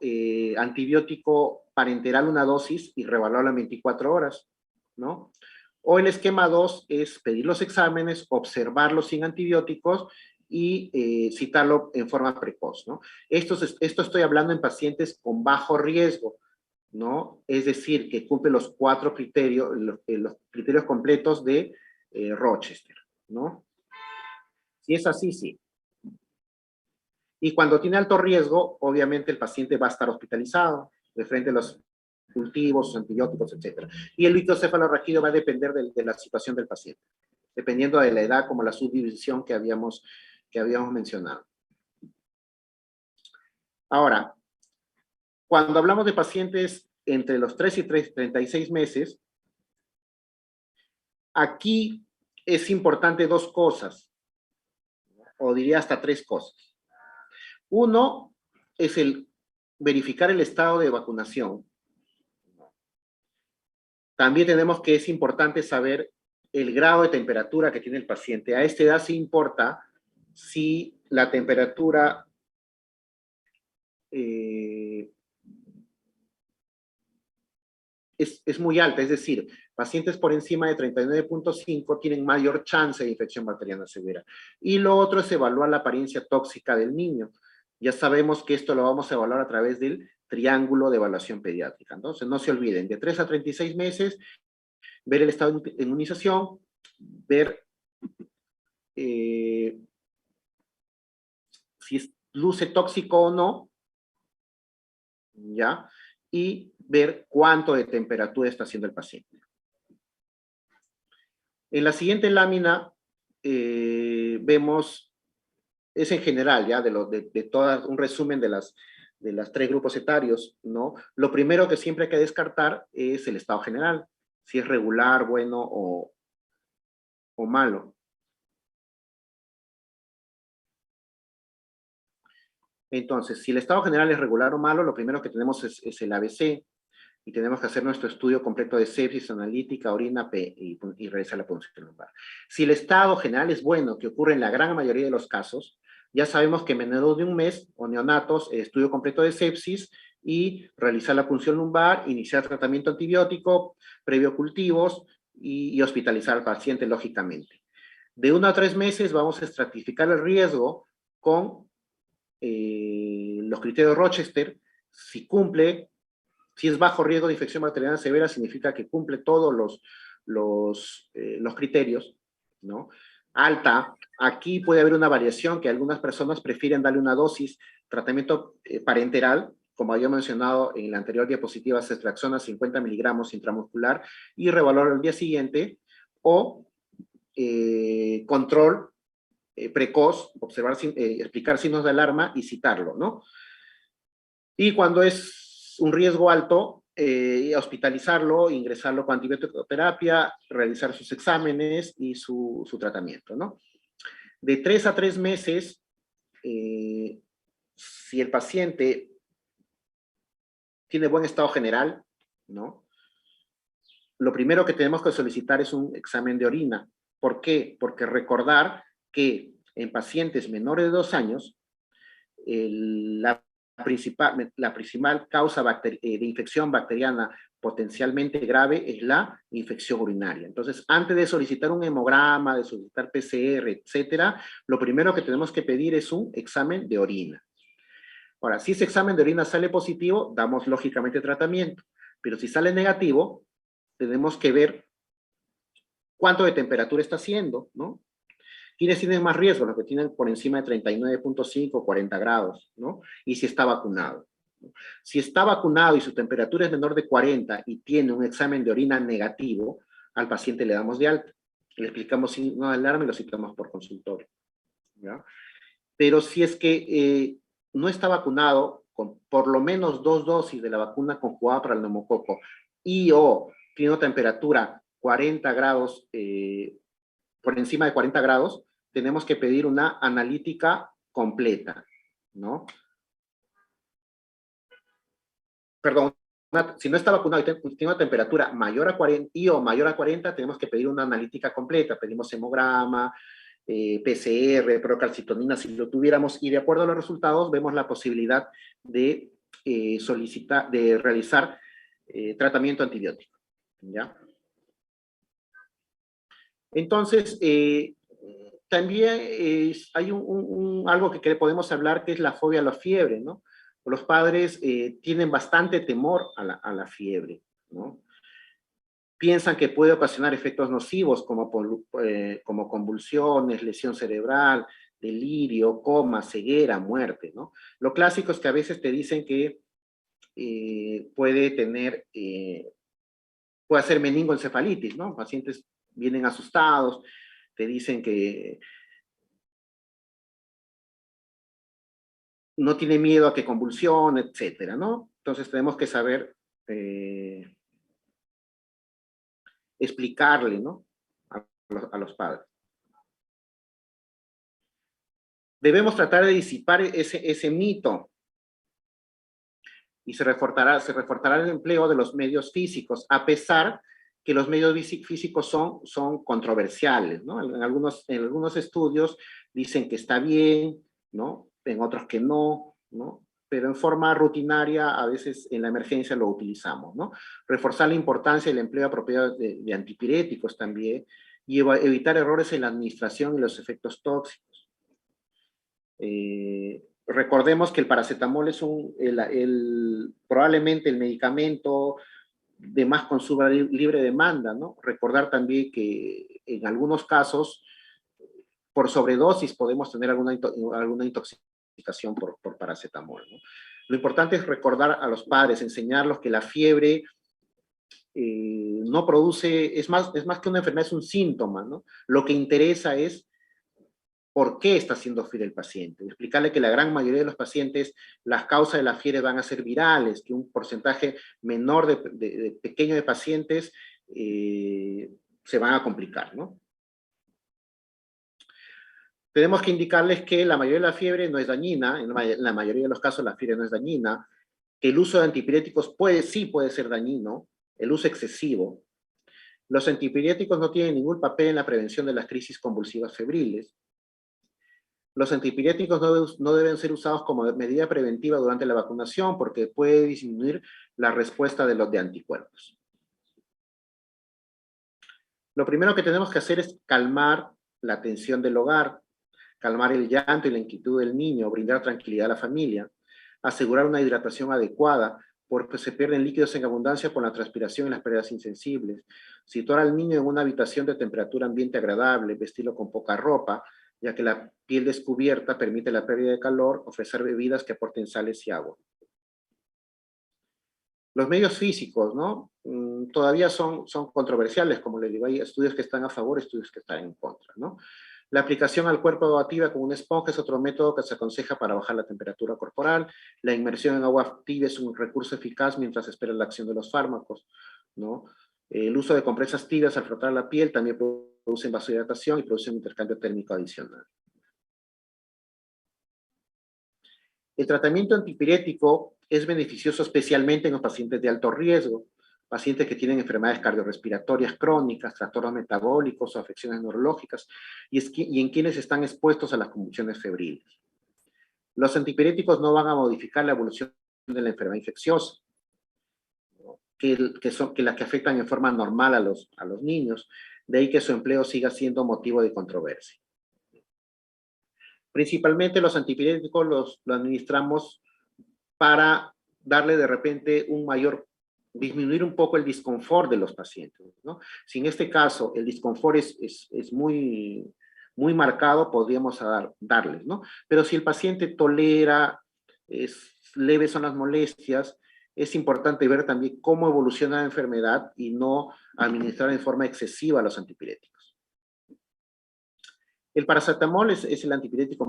S2: antibiótico parenteral, una dosis, y reevaluarlo en 24 horas, ¿no? O el esquema 2 es pedir los exámenes, observarlos sin antibióticos y citarlo en forma precoz, ¿no? Esto estoy hablando en pacientes con bajo riesgo, ¿no? Es decir, que cumple los 4 criterios, los criterios completos de Rochester, ¿no? Si es así, sí. Y cuando tiene alto riesgo, obviamente el paciente va a estar hospitalizado de frente a los cultivos, antibióticos, etc. Y el líquido cefalorraquídeo va a depender de la situación del paciente, dependiendo de la edad, como la subdivisión que habíamos mencionado. Ahora, cuando hablamos de pacientes entre los 3 y 36 meses, aquí es importante 2 cosas, o diría hasta 3 cosas. Uno es el verificar el estado de vacunación. También tenemos que es importante saber el grado de temperatura que tiene el paciente. A esta edad sí importa si la temperatura es muy alta, es decir, pacientes por encima de 39.5 tienen mayor chance de infección bacteriana severa. Y lo otro es evaluar la apariencia tóxica del niño. Ya sabemos que esto lo vamos a evaluar a través del triángulo de evaluación pediátrica. Entonces, no se olviden, de 3 a 36 meses, ver el estado de inmunización, ver si luce tóxico o no, ¿ya? Y ver cuánto de temperatura está haciendo el paciente. En la siguiente lámina vemos, es en general, ya, de todo un resumen de las 3 grupos etarios, ¿no? Lo primero que siempre hay que descartar es el estado general, si es regular, bueno o malo. Entonces, si el estado general es regular o malo, lo primero que tenemos es el ABC, y tenemos que hacer nuestro estudio completo de sepsis, analítica, orina y realizar la punción lumbar. Si el estado general es bueno, que ocurre en la gran mayoría de los casos, ya sabemos que en menos de un mes, o neonatos, estudio completo de sepsis y realizar la punción lumbar, iniciar tratamiento antibiótico, previo cultivos y hospitalizar al paciente, lógicamente. De 1 a 3 meses vamos a estratificar el riesgo con los criterios Rochester. Si cumple, si es bajo riesgo de infección bacteriana severa, significa que cumple todos los criterios, ¿no? Alta, aquí puede haber una variación que algunas personas prefieren darle una dosis, tratamiento parenteral, como había mencionado en la anterior diapositiva, ceftriaxona 50 miligramos intramuscular y revalor al día siguiente, o control precoz, observar, explicar signos de alarma y citarlo, ¿no? Y cuando es un riesgo alto, hospitalizarlo, ingresarlo con antibiótico-terapia, realizar sus exámenes y su tratamiento, ¿no? De 3 a 3 meses, si el paciente tiene buen estado general, ¿no? lo primero que tenemos que solicitar es un examen de orina. ¿Por qué? Porque recordar que en pacientes menores de 2 años, la principal causa de infección bacteriana potencialmente grave es la infección urinaria. Entonces, antes de solicitar un hemograma, de solicitar PCR, etcétera, lo primero que tenemos que pedir es un examen de orina. Ahora, si ese examen de orina sale positivo, damos lógicamente tratamiento. Pero si sale negativo, tenemos que ver cuánto de temperatura está haciendo, ¿no? ¿Quiénes tienen más riesgo? Los que tienen por encima de 39.5 o 40 grados, ¿no? Y si está vacunado. Si está vacunado y su temperatura es menor de 40 y tiene un examen de orina negativo, al paciente le damos de alta. Le explicamos signo de alarma y lo citamos por consultorio, ¿ya? Pero si es que no está vacunado con por lo menos 2 dosis de la vacuna conjugada para el neumococo y o tiene una temperatura 40 grados, por encima de 40 grados, tenemos que pedir una analítica completa, ¿no? Perdón, si no está vacunado y tiene una temperatura mayor a 40 y o mayor a 40, tenemos que pedir una analítica completa. Pedimos hemograma, PCR, procalcitonina, si lo tuviéramos, y de acuerdo a los resultados, vemos la posibilidad de de realizar tratamiento antibiótico, ¿ya? Entonces, también hay algo que podemos hablar que es la fobia a la fiebre, ¿no? Los padres tienen bastante temor a la fiebre, ¿no? Piensan que puede ocasionar efectos nocivos como convulsiones, lesión cerebral, delirio, coma, ceguera, muerte, ¿no? Lo clásico es que a veces te dicen que puede hacer meningoencefalitis, ¿no? Pacientes vienen asustados, te dicen que no tiene miedo a que convulsione, etcétera, ¿no? Entonces tenemos que saber explicarle, ¿no? A los padres. Debemos tratar de disipar ese mito y se reforzará el empleo de los medios físicos, a pesar que los medios físicos son controversiales, ¿no? En algunos estudios dicen que está bien, ¿no? En otros que no, ¿no? Pero en forma rutinaria, a veces en la emergencia lo utilizamos, ¿no? Reforzar la importancia del empleo apropiado de antipiréticos también, y evitar errores en la administración y los efectos tóxicos. Recordemos que el paracetamol es probablemente el medicamento de más consumo libre demanda, ¿no? Recordar también que en algunos casos, por sobredosis podemos tener alguna intoxicación por paracetamol, ¿no? Lo importante es recordar a los padres, enseñarlos que la fiebre no produce, es más que una enfermedad, es un síntoma, ¿no? Lo que interesa es por qué está siendo fiebre el paciente. Explicarle que la gran mayoría de los pacientes, las causas de la fiebre van a ser virales, que un porcentaje menor pequeño de pacientes se van a complicar, ¿no? Tenemos que indicarles que la mayoría de la fiebre no es dañina, en la mayoría de los casos la fiebre no es dañina, que el uso de antipiréticos sí puede ser dañino, el uso excesivo. Los antipiréticos no tienen ningún papel en la prevención de las crisis convulsivas febriles. Los antipiréticos no deben ser usados como medida preventiva durante la vacunación porque puede disminuir la respuesta de los de anticuerpos. Lo primero que tenemos que hacer es calmar la tensión del hogar, calmar el llanto y la inquietud del niño, brindar tranquilidad a la familia, asegurar una hidratación adecuada porque se pierden líquidos en abundancia con la transpiración y las pérdidas insensibles, situar al niño en una habitación de temperatura ambiente agradable, vestirlo con poca ropa, ya que la piel descubierta permite la pérdida de calor, ofrecer bebidas que aporten sales y agua. Los medios físicos, ¿no? Todavía son controversiales, como les digo, hay estudios que están a favor, estudios que están en contra, ¿no? La aplicación al cuerpo de agua tibia con una esponja es otro método que se aconseja para bajar la temperatura corporal. La inmersión en agua tibia es un recurso eficaz mientras se espera la acción de los fármacos, ¿no? El uso de compresas tibias al frotar la piel también produce vasodilatación y produce un intercambio térmico adicional. El tratamiento antipirético es beneficioso especialmente en los pacientes de alto riesgo, pacientes que tienen enfermedades cardiorrespiratorias crónicas, trastornos metabólicos o afecciones neurológicas, y en quienes están expuestos a las convulsiones febriles. Los antipiréticos no van a modificar la evolución de la enfermedad infecciosa, que las que afectan en forma normal a los niños, de ahí que su empleo siga siendo motivo de controversia. Principalmente los antipiréticos los administramos para darle de repente disminuir un poco el disconfort de los pacientes, ¿no? Si en este caso el disconfort es muy marcado, podríamos darles, ¿no? Pero si el paciente tolera, leves son las molestias, es importante ver también cómo evoluciona la enfermedad y no administrar en forma excesiva los antipiréticos. El paracetamol es el antipirético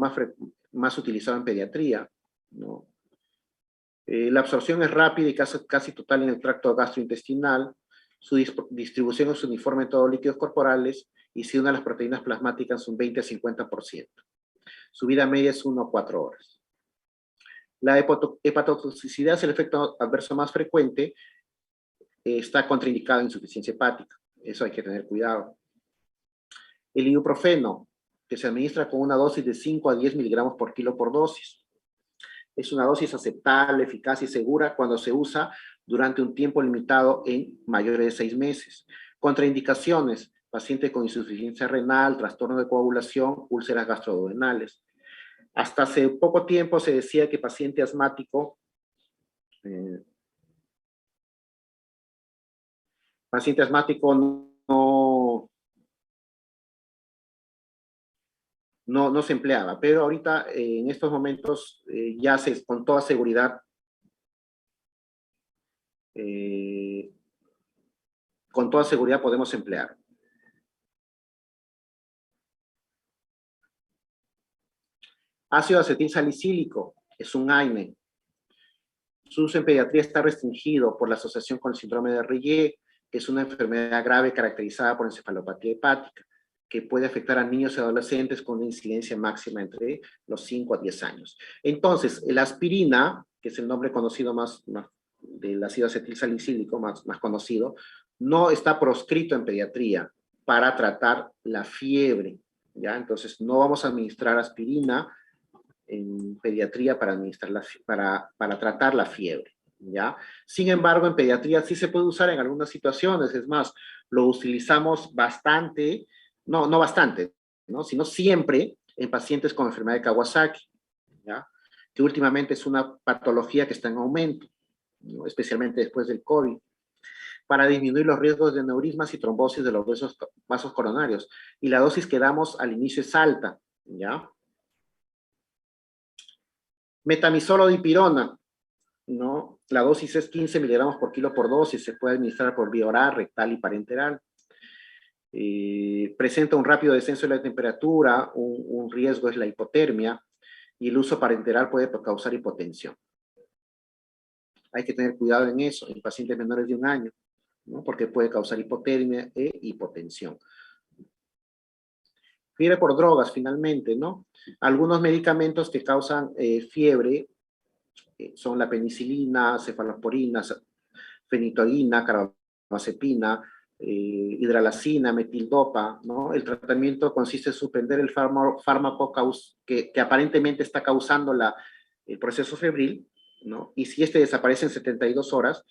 S2: más utilizado en pediatría, ¿no? La absorción es rápida y casi total en el tracto gastrointestinal. Su distribución es uniforme en todos los líquidos corporales y si una de las proteínas plasmáticas es un 20 a 50%. Su vida media es 1 a 4 horas. La hepatotoxicidad es el efecto adverso más frecuente. Está contraindicado en insuficiencia hepática. Eso hay que tener cuidado. El ibuprofeno, que se administra con una dosis de 5 a 10 miligramos por kilo por dosis. Es una dosis aceptable, eficaz y segura cuando se usa durante un tiempo limitado en mayores de 6 meses. Contraindicaciones: paciente con insuficiencia renal, trastorno de coagulación, úlceras gastroduodenales. Hasta hace poco tiempo se decía que paciente asmático no se empleaba, pero ahorita en estos momentos ya con toda seguridad podemos emplear. Ácido acetil salicílico es un AINE. Su uso en pediatría está restringido por la asociación con el síndrome de Reye, que es una enfermedad grave caracterizada por encefalopatía hepática, que puede afectar a niños y adolescentes con una incidencia máxima entre los 5 a 10 años. Entonces, la aspirina, que es el nombre conocido más del ácido acetil salicílico, más conocido, no está proscrito en pediatría para tratar la fiebre, ¿ya? Entonces, no vamos a administrar aspirina en pediatría para tratar la fiebre, ¿ya? Sin embargo, en pediatría sí se puede usar en algunas situaciones, es más, lo utilizamos bastante, no bastante, ¿no? Sino siempre en pacientes con enfermedad de Kawasaki, ¿ya? Que últimamente es una patología que está en aumento, ¿no? Especialmente después del COVID, para disminuir los riesgos de neurismas y trombosis de los vasos coronarios. Y la dosis que damos al inicio es alta, ¿ya? Metamizol o dipirona, ¿no? La dosis es 15 miligramos por kilo por dosis, se puede administrar por vía oral, rectal y parenteral. Presenta un rápido descenso de la temperatura, un riesgo es la hipotermia, y el uso parenteral puede causar hipotensión. Hay que tener cuidado en eso, en pacientes menores de 1 año, ¿no? Porque puede causar hipotermia e hipotensión. Fiebre por drogas, finalmente, ¿no? Algunos medicamentos que causan fiebre son la penicilina, cefalosporina, fenitoína, carbamazepina, hidralazina, metildopa, ¿no? El tratamiento consiste en suspender el fármaco que aparentemente está causando el proceso febril, ¿no? Y si este desaparece en 72 horas,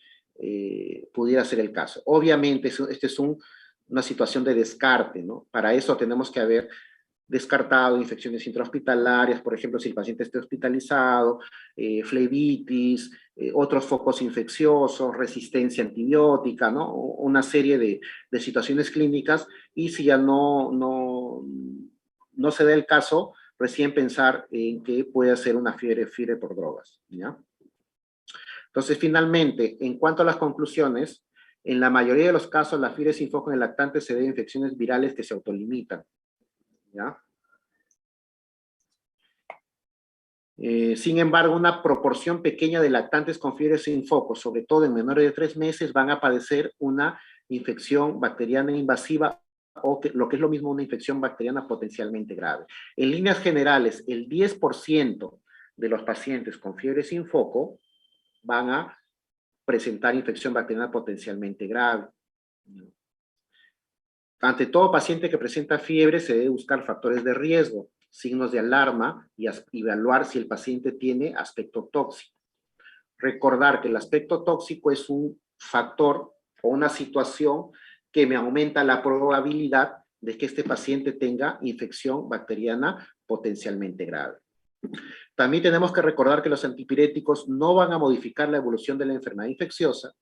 S2: pudiera ser el caso. Obviamente, este es una situación de descarte, ¿no? Para eso tenemos que haber descartado infecciones intrahospitalarias, por ejemplo, si el paciente está hospitalizado, flebitis, otros focos infecciosos, resistencia antibiótica, ¿no? Una serie de situaciones clínicas, y si ya no se da el caso, recién pensar en que puede ser una fiebre por drogas, ¿ya? Entonces, finalmente, en cuanto a las conclusiones, en la mayoría de los casos, la fiebre sin foco en el lactante se debe a infecciones virales que se autolimitan, ¿ya? Sin embargo, una proporción pequeña de lactantes con fiebre sin foco, sobre todo en menores de 3 meses, van a padecer una infección bacteriana invasiva o lo que es lo mismo, una infección bacteriana potencialmente grave. En líneas generales, el 10% de los pacientes con fiebre sin foco van a presentar infección bacteriana potencialmente grave. Ante todo paciente que presenta fiebre, se debe buscar factores de riesgo, signos de alarma y evaluar si el paciente tiene aspecto tóxico. Recordar que el aspecto tóxico es un factor o una situación que me aumenta la probabilidad de que este paciente tenga infección bacteriana potencialmente grave. También tenemos que recordar que los antipiréticos no van a modificar la evolución de la enfermedad infecciosa,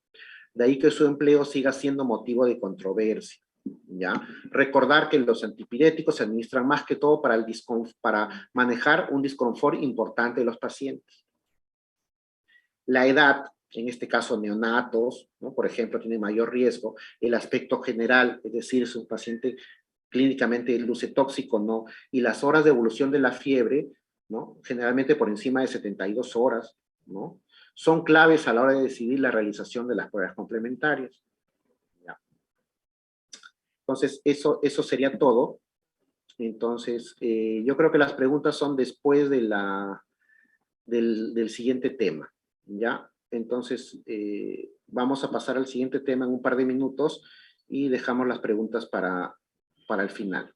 S2: de ahí que su empleo siga siendo motivo de controversia. ¿Ya? Recordar que los antipiréticos se administran más que todo para manejar un disconfort importante de los pacientes. La edad, en este caso neonatos, ¿no? Por ejemplo, tiene mayor riesgo. El aspecto general, es decir, si un paciente clínicamente luce tóxico, ¿no? Y las horas de evolución de la fiebre, ¿no? Generalmente por encima de 72 horas, ¿no? Son claves a la hora de decidir la realización de las pruebas complementarias. ¿Ya? Entonces, eso sería todo. Entonces, yo creo que las preguntas son después de del siguiente tema, ¿ya? Entonces, vamos a pasar al siguiente tema en un par de minutos y dejamos las preguntas para el final.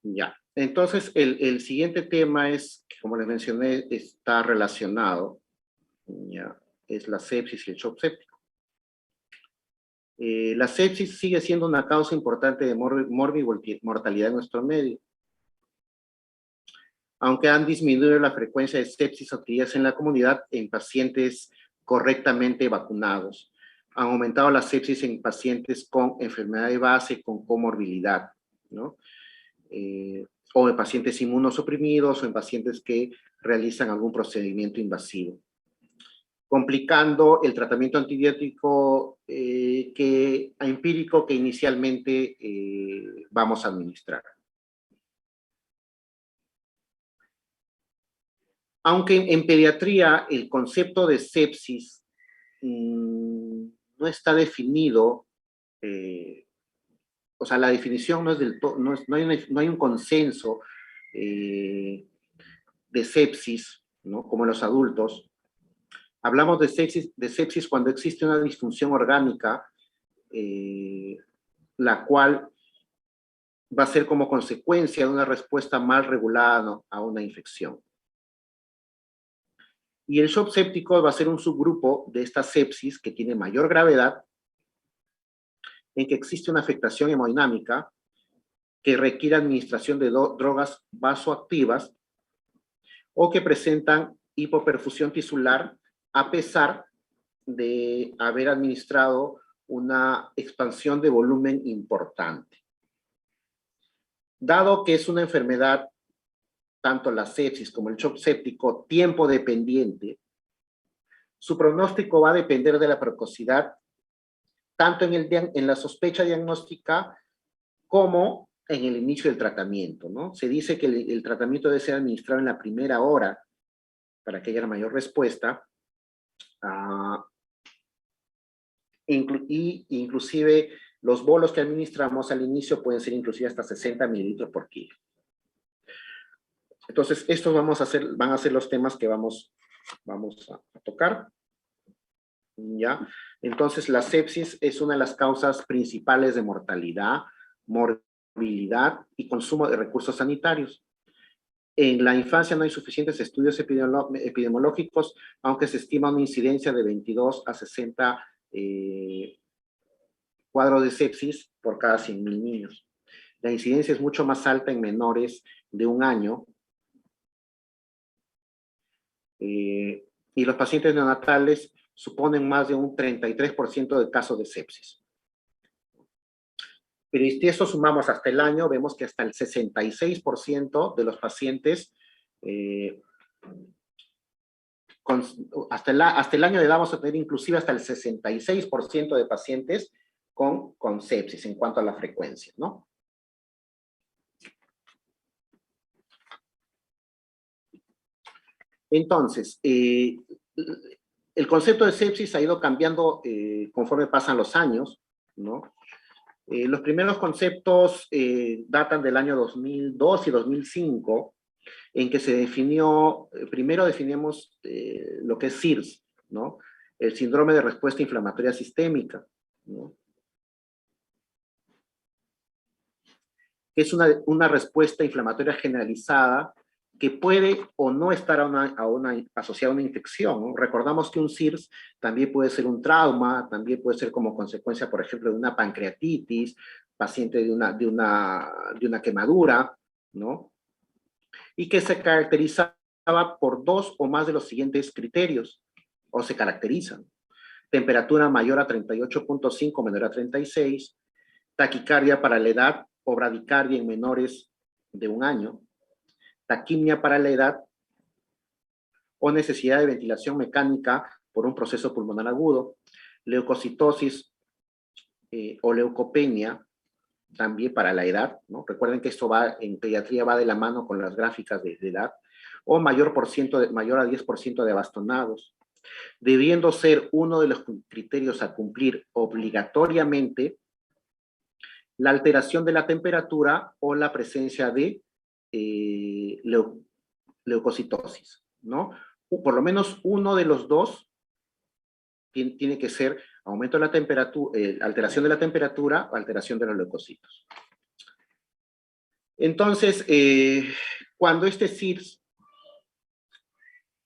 S2: Ya, entonces el siguiente tema es, como les mencioné, está relacionado, ya, es la sepsis y el shock séptico. La sepsis sigue siendo una causa importante de mortalidad en nuestro medio. Aunque han disminuido la frecuencia de sepsis adquiridas en la comunidad en pacientes correctamente vacunados. Han aumentado la sepsis en pacientes con enfermedad de base, con comorbilidad, ¿no? O en pacientes inmunosuprimidos o en pacientes que realizan algún procedimiento invasivo, complicando el tratamiento antibiótico empírico que inicialmente vamos a administrar. Aunque en pediatría el concepto de sepsis no está definido, o sea, la definición no es del todo, no hay un consenso de sepsis, ¿no? Como en los adultos. Hablamos de sepsis cuando existe una disfunción orgánica, la cual va a ser como consecuencia de una respuesta mal regulada, ¿no?, a una infección. Y el shock séptico va a ser un subgrupo de esta sepsis que tiene mayor gravedad, en que existe una afectación hemodinámica que requiere administración de drogas vasoactivas o que presentan hipoperfusión tisular a pesar de haber administrado una expansión de volumen importante. Dado que es una enfermedad, tanto la sepsis como el shock séptico, tiempo dependiente, su pronóstico va a depender de la precocidad, tanto en la sospecha diagnóstica como en el inicio del tratamiento, ¿no? Se dice que el tratamiento debe ser administrado en la primera hora para que haya la mayor respuesta, inclusive los bolos que administramos al inicio pueden ser inclusive hasta 60 mililitros por kilo. Entonces, estos van a ser los temas que vamos a tocar. ¿Ya? Entonces, la sepsis es una de las causas principales de mortalidad morbilidad y consumo de recursos sanitarios. En la infancia no hay suficientes estudios epidemiológicos, aunque se estima una incidencia de 22 a 60 cuadros de sepsis por cada 100.000 niños. La incidencia es mucho más alta en menores de 1 año. Y los pacientes neonatales suponen más de un 33% de casos de sepsis. Pero si eso sumamos hasta el año, vemos que hasta el 66% de los pacientes, hasta el año de edad vamos a tener inclusive hasta el 66% de pacientes con sepsis en cuanto a la frecuencia, ¿no? Entonces, el concepto de sepsis ha ido cambiando conforme pasan los años, ¿no? Los primeros conceptos datan del año 2002 y 2005, en que se definió, primero definimos lo que es SIRS, ¿no? El síndrome de respuesta inflamatoria sistémica, ¿no? Es una respuesta inflamatoria generalizada que puede o no estar asociada a una infección, ¿no? Recordamos que un SIRS también puede ser un trauma, también puede ser como consecuencia, por ejemplo, de una pancreatitis, paciente de una quemadura, ¿no? Y que se caracterizaba por 2 o más de los siguientes criterios, o se caracterizan. Temperatura mayor a 38.5, menor a 36, taquicardia para la edad o bradicardia en menores de 1 año, taquimia para la edad o necesidad de ventilación mecánica por un proceso pulmonar agudo, leucocitosis o leucopenia también para la edad, ¿no? Recuerden que esto en pediatría va de la mano con las gráficas de edad, o mayor a 10% de bastonados, debiendo ser uno de los criterios a cumplir obligatoriamente la alteración de la temperatura o la presencia de leucocitosis, ¿no? Por lo menos uno de los dos tiene que ser aumento de la temperatura, alteración de la temperatura o alteración de los leucocitos. Entonces, cuando este SIRS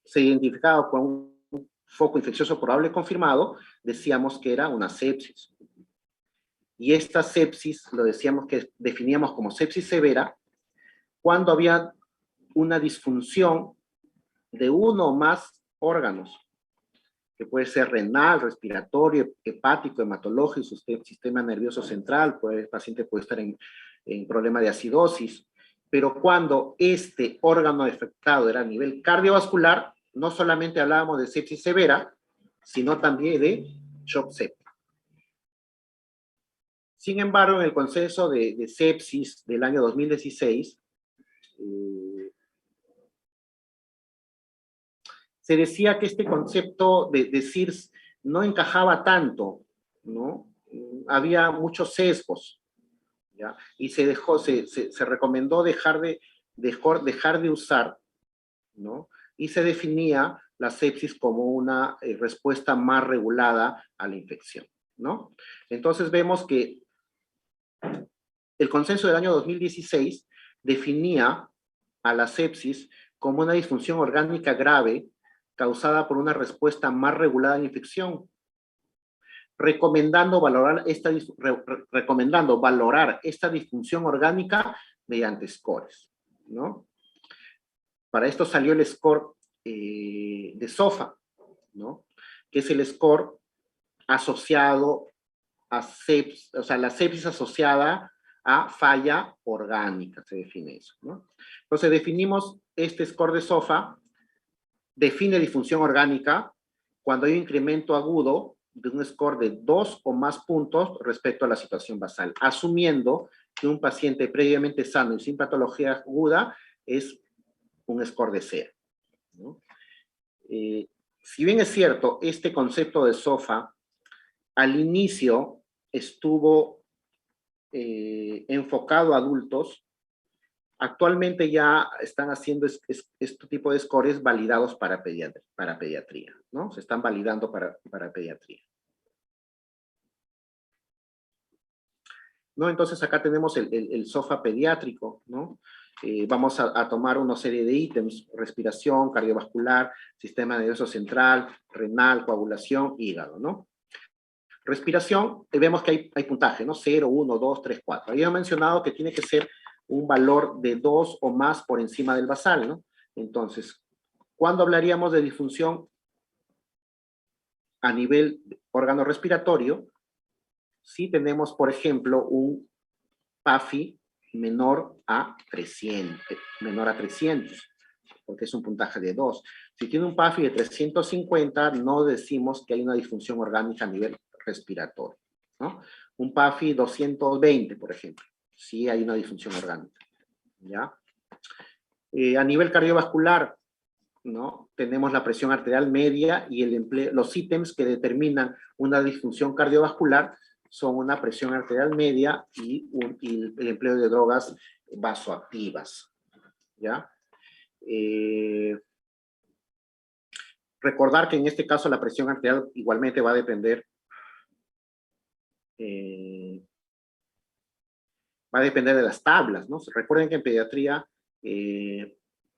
S2: se identificaba con un foco infeccioso probable confirmado, decíamos que era una sepsis. Y esta sepsis, lo decíamos que definíamos como sepsis severa, cuando había una disfunción de uno o más órganos, que puede ser renal, respiratorio, hepático, hematológico, sistema nervioso central, el paciente puede estar en problema de acidosis, pero cuando este órgano afectado era a nivel cardiovascular, no solamente hablábamos de sepsis severa, sino también de shock séptico. Sin embargo, en el consenso de sepsis del año 2016, se decía que este concepto de SIRS no encajaba tanto, ¿no? Había muchos sesgos, ¿ya? Y se recomendó dejar de usar, ¿no? Y se definía la sepsis como una respuesta más regulada a la infección, ¿no? Entonces vemos que el consenso del año 2016 definía a la sepsis como una disfunción orgánica grave causada por una respuesta más regulada a la infección, recomendando valorar esta disfunción orgánica mediante scores, ¿no? Para esto salió el score de SOFA, ¿no? Que es el score asociado a sepsis, o sea, la sepsis asociada a falla orgánica, se define eso, ¿no? Entonces definimos este score de SOFA, define disfunción orgánica cuando hay un incremento agudo de un score de 2 o más puntos respecto a la situación basal, asumiendo que un paciente previamente sano y sin patología aguda es un score de 0, ¿no? Si bien es cierto, este concepto de SOFA al inicio estuvo enfocado a adultos, actualmente ya están haciendo este tipo de scores validados para pediatría, ¿no? Se están validando para pediatría. ¿no? Entonces acá tenemos el SOFA pediátrico, ¿no? Vamos a tomar una serie de ítems: respiración, cardiovascular, sistema nervioso central, renal, coagulación, hígado, ¿no? Respiración, vemos que hay puntaje, ¿no? 0, 1, 2, 3, 4. Había mencionado que tiene que ser un valor de 2 o más por encima del basal, ¿no? Entonces, ¿cuándo hablaríamos de disfunción a nivel órgano respiratorio? Si tenemos, por ejemplo, un PAFI menor a 300, porque es un puntaje de 2. Si tiene un PAFI de 350, no decimos que hay una disfunción orgánica a nivel respiratorio, ¿no? Un PAFI 220, por ejemplo, sí hay una disfunción orgánica, ¿ya? A nivel cardiovascular, ¿no? Tenemos la presión arterial media y los ítems que determinan una disfunción cardiovascular son una presión arterial media y el empleo de drogas vasoactivas, ¿ya? Recordar que en este caso la presión arterial igualmente va a depender de las tablas, ¿no? Recuerden que en pediatría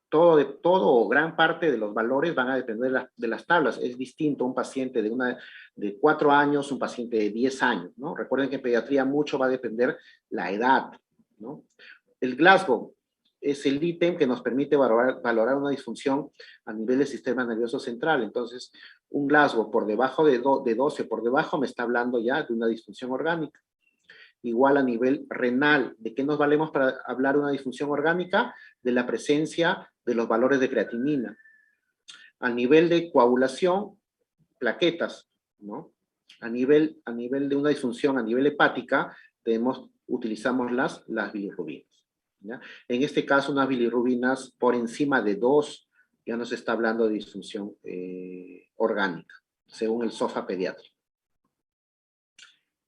S2: todo o gran parte de los valores van a depender de las tablas. Es distinto un paciente de 4 años, un paciente de 10 años, ¿no? Recuerden que en pediatría mucho va a depender la edad, ¿no? El Glasgow es el ítem que nos permite valorar una disfunción a nivel del sistema nervioso central. Entonces, un Glasgow por debajo de 12 por debajo me está hablando ya de una disfunción orgánica. Igual a nivel renal, ¿de qué nos valemos para hablar de una disfunción orgánica? De la presencia de los valores de creatinina. A nivel de coagulación, plaquetas, ¿no? A nivel de una disfunción a nivel hepática, utilizamos las bilirrubinas, ¿ya? En este caso, unas bilirrubinas por encima de 2 ya nos está hablando de disfunción orgánica, según el SOFA pediátrico.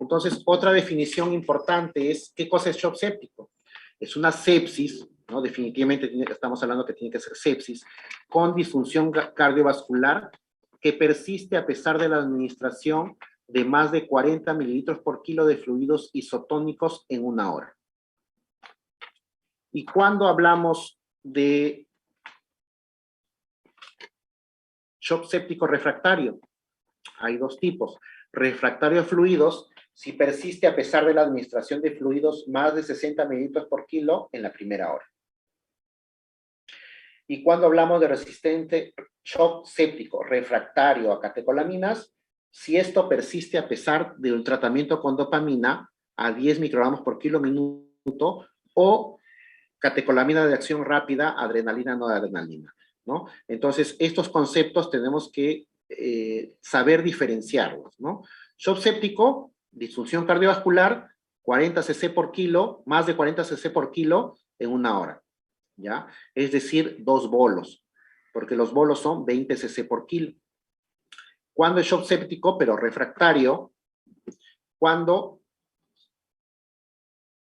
S2: Entonces, otra definición importante es, ¿qué cosa es shock séptico? Es una sepsis, ¿no? Definitivamente estamos hablando que tiene que ser sepsis, con disfunción cardiovascular que persiste a pesar de la administración de más de 40 mililitros por kilo de fluidos isotónicos en 1 hora. Y cuando hablamos de shock séptico refractario, hay 2 tipos. Refractario a fluidos, si persiste a pesar de la administración de fluidos más de 60 mililitros por kilo en la primera hora. Y cuando hablamos de resistente shock séptico refractario a catecolaminas, si esto persiste a pesar del tratamiento con dopamina a 10 microgramos por kilo minuto o catecolamina de acción rápida, adrenalina, no adrenalina, ¿no? Entonces, estos conceptos tenemos que saber diferenciarlos, ¿no? Shock séptico, disfunción cardiovascular, 40 cc por kilo, más de 40 cc por kilo en 1 hora, ¿ya? Es decir, 2 bolos, porque los bolos son 20 cc por kilo. ¿Cuándo es shock séptico, pero refractario? Cuando,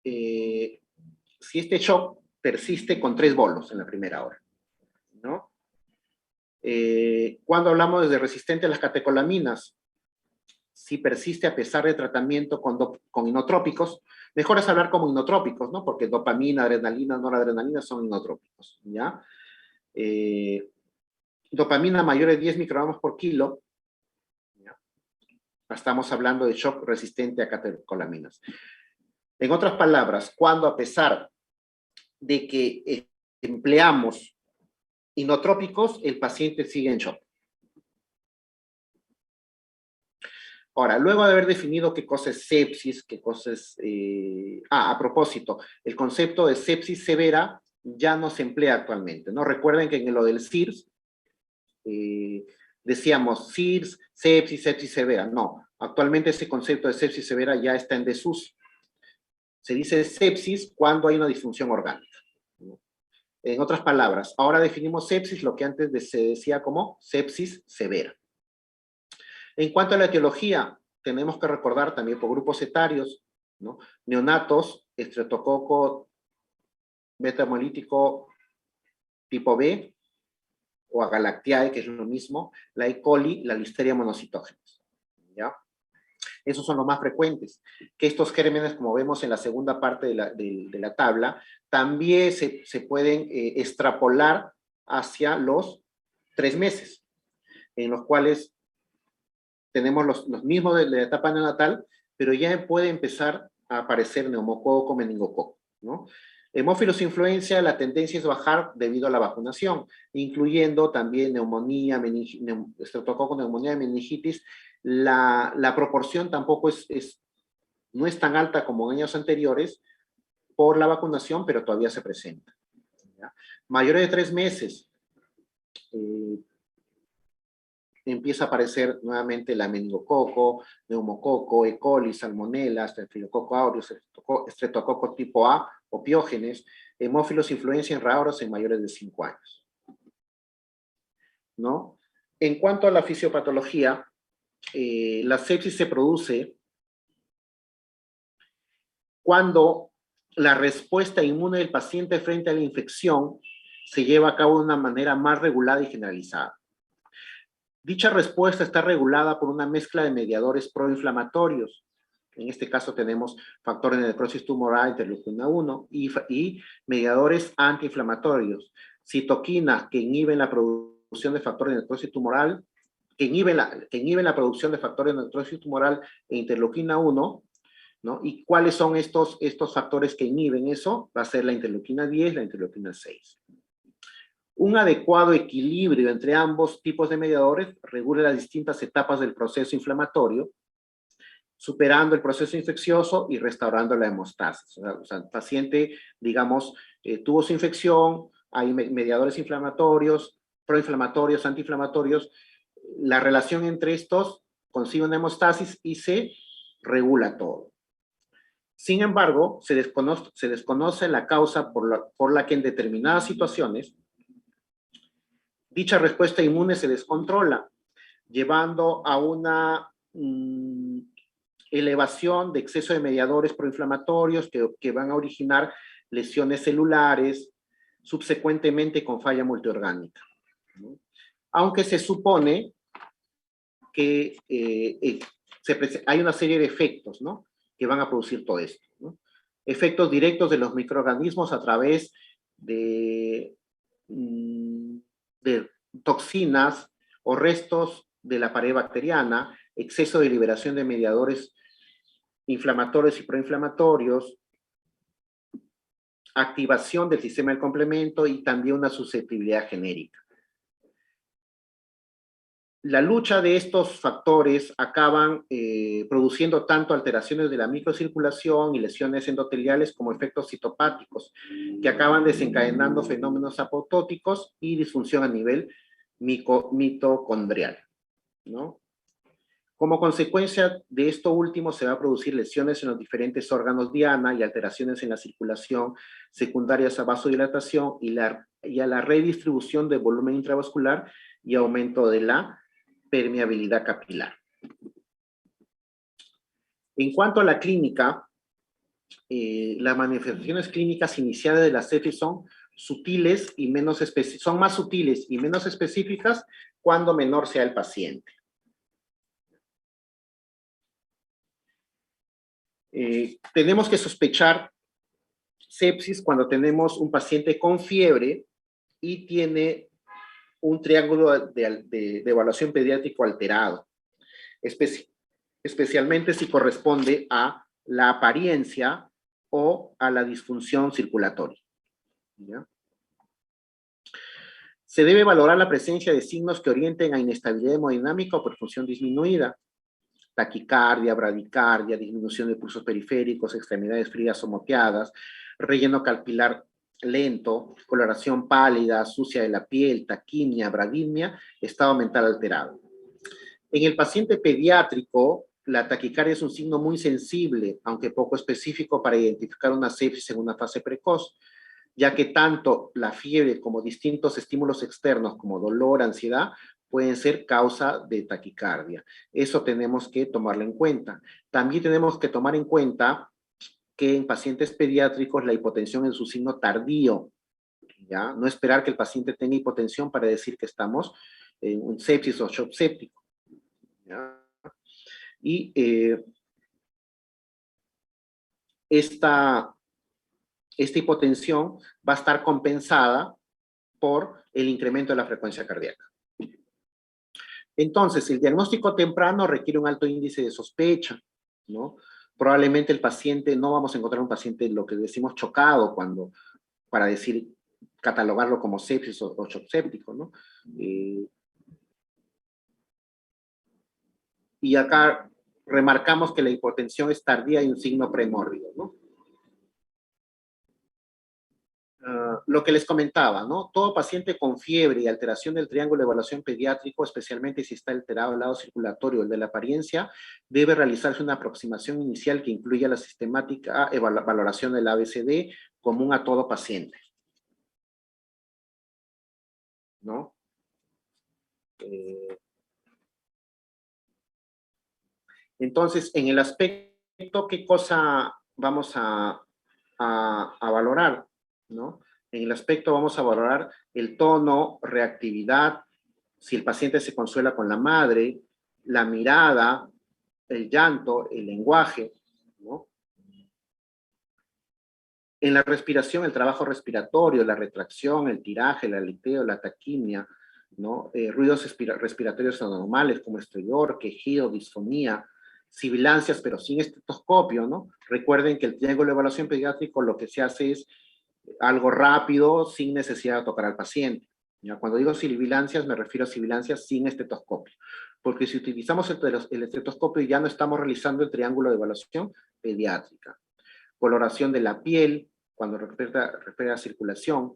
S2: si este shock persiste con 3 bolos en la primera hora, ¿no? Cuando hablamos de resistente a las catecolaminas, si persiste a pesar de tratamiento con inotrópicos, mejor es hablar como inotrópicos, ¿no? Porque dopamina, adrenalina, noradrenalina son inotrópicos, ¿ya? Dopamina mayor de 10 microgramos por kilo, ¿ya? Estamos hablando de shock resistente a catecolaminas. En otras palabras, cuando a pesar de que empleamos inotrópicos, el paciente sigue en shock. Ahora, luego de haber definido qué cosa es sepsis, qué cosa es... a propósito, el concepto de sepsis severa ya no se emplea actualmente, ¿no? Recuerden que en lo del SIRS, decíamos SIRS, sepsis severa. No, actualmente ese concepto de sepsis severa ya está en desuso. Se dice sepsis cuando hay una disfunción orgánica, ¿no? En otras palabras, ahora definimos sepsis, lo que antes se decía como sepsis severa. En cuanto a la etiología, tenemos que recordar también por grupos etarios, ¿no? Neonatos, estreptococo beta hemolítico tipo B, o Agalactiae, que es lo mismo, la E. coli, la Listeria monocitógenes, ¿ya? Esos son los más frecuentes. Que estos gérmenes, como vemos en la segunda parte de la tabla, también se pueden extrapolar hacia los 3 meses, en los cuales tenemos los mismos de la etapa neonatal, pero ya puede empezar a aparecer neumococo, meningococo, ¿no? Hemófilos influenza, la tendencia es bajar debido a la vacunación, incluyendo también neumonía, estreptococo, neumonía, meningitis. La proporción tampoco no es tan alta como en años anteriores por la vacunación, pero todavía se presenta, ¿ya? Mayores de 3 meses, empieza a aparecer nuevamente la meningococo, neumococo, E. coli, salmonella, Staphylococcus aureus, estreptococo tipo A o piógenes, hemófilos influenza en raros en mayores de 5 años, ¿no? En cuanto a la fisiopatología, la sepsis se produce cuando la respuesta inmune del paciente frente a la infección se lleva a cabo de una manera más regulada y generalizada. Dicha respuesta está regulada por una mezcla de mediadores proinflamatorios. En este caso tenemos factores de necrosis tumoral, interleucina 1, y mediadores antiinflamatorios, citoquinas que inhiben la producción de factores de necrosis tumoral, que inhiben la producción de factores de necrosis tumoral e interleucina 1, ¿no? ¿Y cuáles son estos factores que inhiben eso? Va a ser la interleucina 10, la interleucina 6. Un adecuado equilibrio entre ambos tipos de mediadores regula las distintas etapas del proceso inflamatorio, superando el proceso infeccioso y restaurando la hemostasis. O sea, el paciente, digamos, tuvo su infección, hay mediadores inflamatorios, proinflamatorios, antiinflamatorios. La relación entre estos consigue una hemostasis y se regula todo. Sin embargo, se desconoce la causa por la que en determinadas situaciones dicha respuesta inmune se descontrola, llevando a una elevación de exceso de mediadores proinflamatorios que van a originar lesiones celulares, subsecuentemente con falla multiorgánica, ¿no? Aunque se supone que hay una serie de efectos, ¿no?, que van a producir todo esto, ¿no? Efectos directos de los microorganismos a través de toxinas o restos de la pared bacteriana, exceso de liberación de mediadores inflamatorios y proinflamatorios, activación del sistema del complemento y también una susceptibilidad genérica. La lucha de estos factores acaban produciendo tanto alteraciones de la microcirculación y lesiones endoteliales como efectos citopáticos, que acaban desencadenando fenómenos apoptóticos y disfunción a nivel mitocondrial, ¿no? Como consecuencia de esto último se va a producir lesiones en los diferentes órganos diana y alteraciones en la circulación secundarias a vasodilatación y a la redistribución del volumen intravascular y aumento de la permeabilidad capilar. En cuanto a la clínica, las manifestaciones clínicas iniciales de la sepsis son sutiles y son más sutiles y menos específicas cuando menor sea el paciente. Tenemos que sospechar sepsis cuando tenemos un paciente con fiebre y tiene un triángulo de evaluación pediátrico alterado, especialmente si corresponde a la apariencia o a la disfunción circulatoria, ¿ya? Se debe valorar la presencia de signos que orienten a inestabilidad hemodinámica o perfusión disminuida, taquicardia, bradicardia, disminución de pulsos periféricos, extremidades frías o moteadas, relleno capilar lento, coloración pálida, sucia de la piel, taquimia, bradimia, estado mental alterado. En el paciente pediátrico, la taquicardia es un signo muy sensible, aunque poco específico para identificar una sepsis en una fase precoz, ya que tanto la fiebre como distintos estímulos externos como dolor, ansiedad, pueden ser causa de taquicardia. Eso tenemos que tomarlo en cuenta. También tenemos que tomar en cuenta que en pacientes pediátricos la hipotensión es un signo tardío, ¿ya? No esperar que el paciente tenga hipotensión para decir que estamos en un sepsis o shock séptico, ¿ya? Y esta hipotensión va a estar compensada por el incremento de la frecuencia cardíaca. Entonces, el diagnóstico temprano requiere un alto índice de sospecha, ¿no? Probablemente el paciente, no vamos a encontrar un paciente, lo que decimos chocado, para decir, catalogarlo como sepsis o shock séptico, ¿no? Y acá remarcamos que la hipotensión es tardía y un signo premórbido, ¿no? Lo que les comentaba, ¿no? Todo paciente con fiebre y alteración del triángulo de evaluación pediátrico, especialmente si está alterado el lado circulatorio o el de la apariencia, debe realizarse una aproximación inicial que incluya la sistemática valoración del ABCD común a todo paciente, ¿no? Entonces, en el aspecto, ¿qué cosa vamos a valorar, ¿no? En el aspecto vamos a valorar el tono, reactividad, si el paciente se consuela con la madre, la mirada, el llanto, el lenguaje, ¿no? En la respiración, el trabajo respiratorio, la retracción, el tiraje, el aleteo, la taquimia, ¿no? Ruidos respiratorios anormales como estrellor, quejido, disfonía, sibilancias, pero sin estetoscopio, ¿no? Recuerden que el triángulo de evaluación pediátrico lo que se hace es algo rápido, sin necesidad de tocar al paciente. ¿Ya? Cuando digo sibilancias, me refiero a sibilancias sin estetoscopio. Porque si utilizamos el estetoscopio, ya no estamos realizando el triángulo de evaluación pediátrica. Coloración de la piel, cuando refiere a circulación,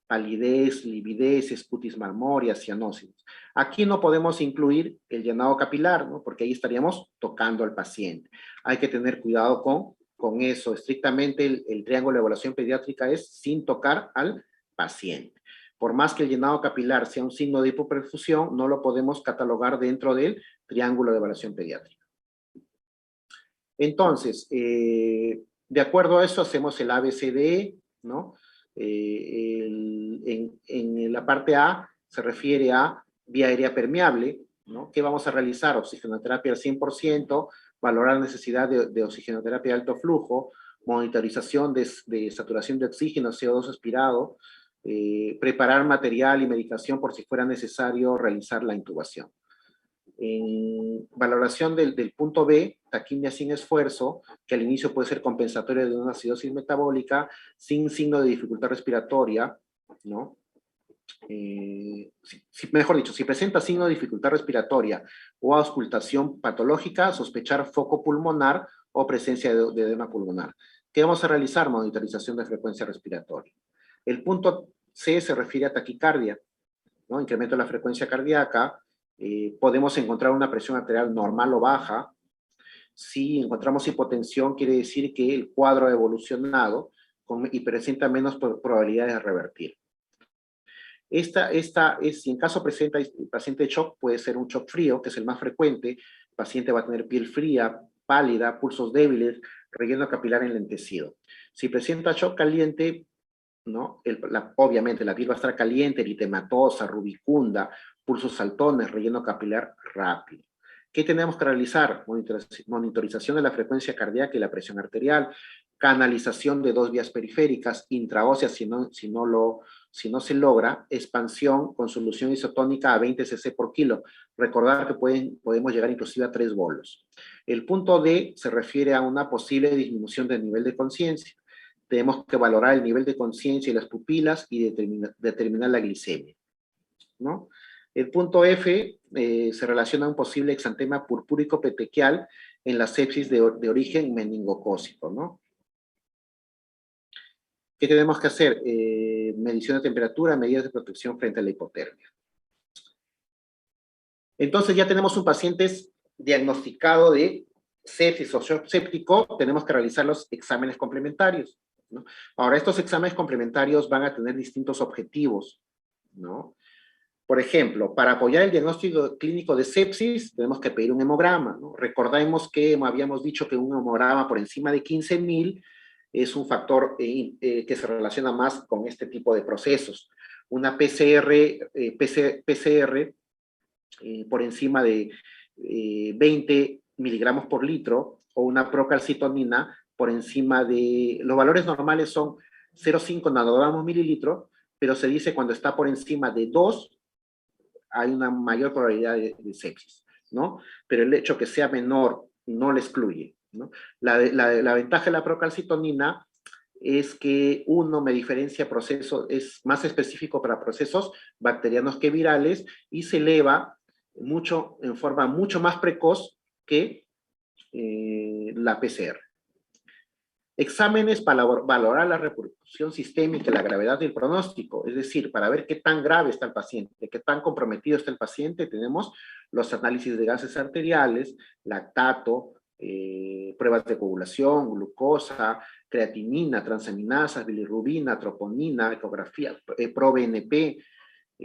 S2: palidez, lividez, escutis marmórea, cianosis. Aquí no podemos incluir el llenado capilar, ¿no? Porque ahí estaríamos tocando al paciente. Hay que tener cuidado con eso. Estrictamente el triángulo de evaluación pediátrica es sin tocar al paciente. Por más que el llenado capilar sea un signo de hipoperfusión, no lo podemos catalogar dentro del triángulo de evaluación pediátrica. Entonces, de acuerdo a eso hacemos el ABCDE, ¿no? En la parte A se refiere a vía aérea permeable, ¿no? ¿Qué vamos a realizar? Oxigenoterapia al 100%, valorar necesidad de oxigenoterapia de alto flujo, monitorización de saturación de oxígeno, CO2 expirado, preparar material y medicación por si fuera necesario realizar la intubación. En valoración del punto B, taquimia sin esfuerzo, que al inicio puede ser compensatoria de una acidosis metabólica, sin signo de dificultad respiratoria, ¿no? Mejor dicho, si presenta signo de dificultad respiratoria o auscultación patológica, sospechar foco pulmonar o presencia de edema pulmonar. ¿Qué vamos a realizar? Monitorización de frecuencia respiratoria. El punto C se refiere a taquicardia, ¿no? Incremento de la frecuencia cardíaca. Podemos encontrar una presión arterial normal o baja. Si encontramos hipotensión, quiere decir que el cuadro ha evolucionado y presenta menos probabilidades de revertir. Si en caso presenta el paciente shock, puede ser un shock frío, que es el más frecuente. El paciente va a tener piel fría, pálida, pulsos débiles, relleno capilar enlentecido. Si presenta shock caliente, ¿no? Obviamente la piel va a estar caliente, eritematosa, rubicunda, pulsos saltones, relleno capilar rápido. ¿Qué tenemos que realizar? Monitorización de la frecuencia cardíaca y la presión arterial, canalización de 2 vías periféricas, intraóseas si no se logra, expansión con solución isotónica a 20 cc por kilo. Recordar que podemos llegar inclusive a 3 bolos. El punto D se refiere a una posible disminución del nivel de conciencia. Tenemos que valorar el nivel de conciencia y las pupilas y determinar la glicemia, ¿no? El punto F se relaciona a un posible exantema purpúrico petequial en la sepsis de origen meningocócico, ¿no? ¿Qué tenemos que hacer? Medición de temperatura, medidas de protección frente a la hipotermia. Entonces ya tenemos un paciente diagnosticado de sepsis o shock séptico, tenemos que realizar los exámenes complementarios, ¿no? Ahora, estos exámenes complementarios van a tener distintos objetivos, ¿no? Por ejemplo, para apoyar el diagnóstico clínico de sepsis, tenemos que pedir un hemograma, ¿no? Recordemos que habíamos dicho que un hemograma por encima de 15.000 es un factor que se relaciona más con este tipo de procesos. Una PCR por encima de 20 miligramos por litro o una procalcitonina por encima de, los valores normales son 0,5 nanogramos mililitro, pero se dice cuando está por encima de 2, hay una mayor probabilidad de sepsis, ¿no? Pero el hecho que sea menor no le excluye, ¿no? La ventaja de la procalcitonina es que uno me diferencia procesos, es más específico para procesos bacterianos que virales y se eleva mucho, en forma mucho más precoz que la PCR. Exámenes para valorar la repercusión sistémica y la gravedad del pronóstico, es decir, para ver qué tan grave está el paciente, qué tan comprometido está el paciente, tenemos los análisis de gases arteriales, lactato, pruebas de coagulación, glucosa, creatinina, transaminasas, bilirrubina, troponina, ecografía, ProBNP,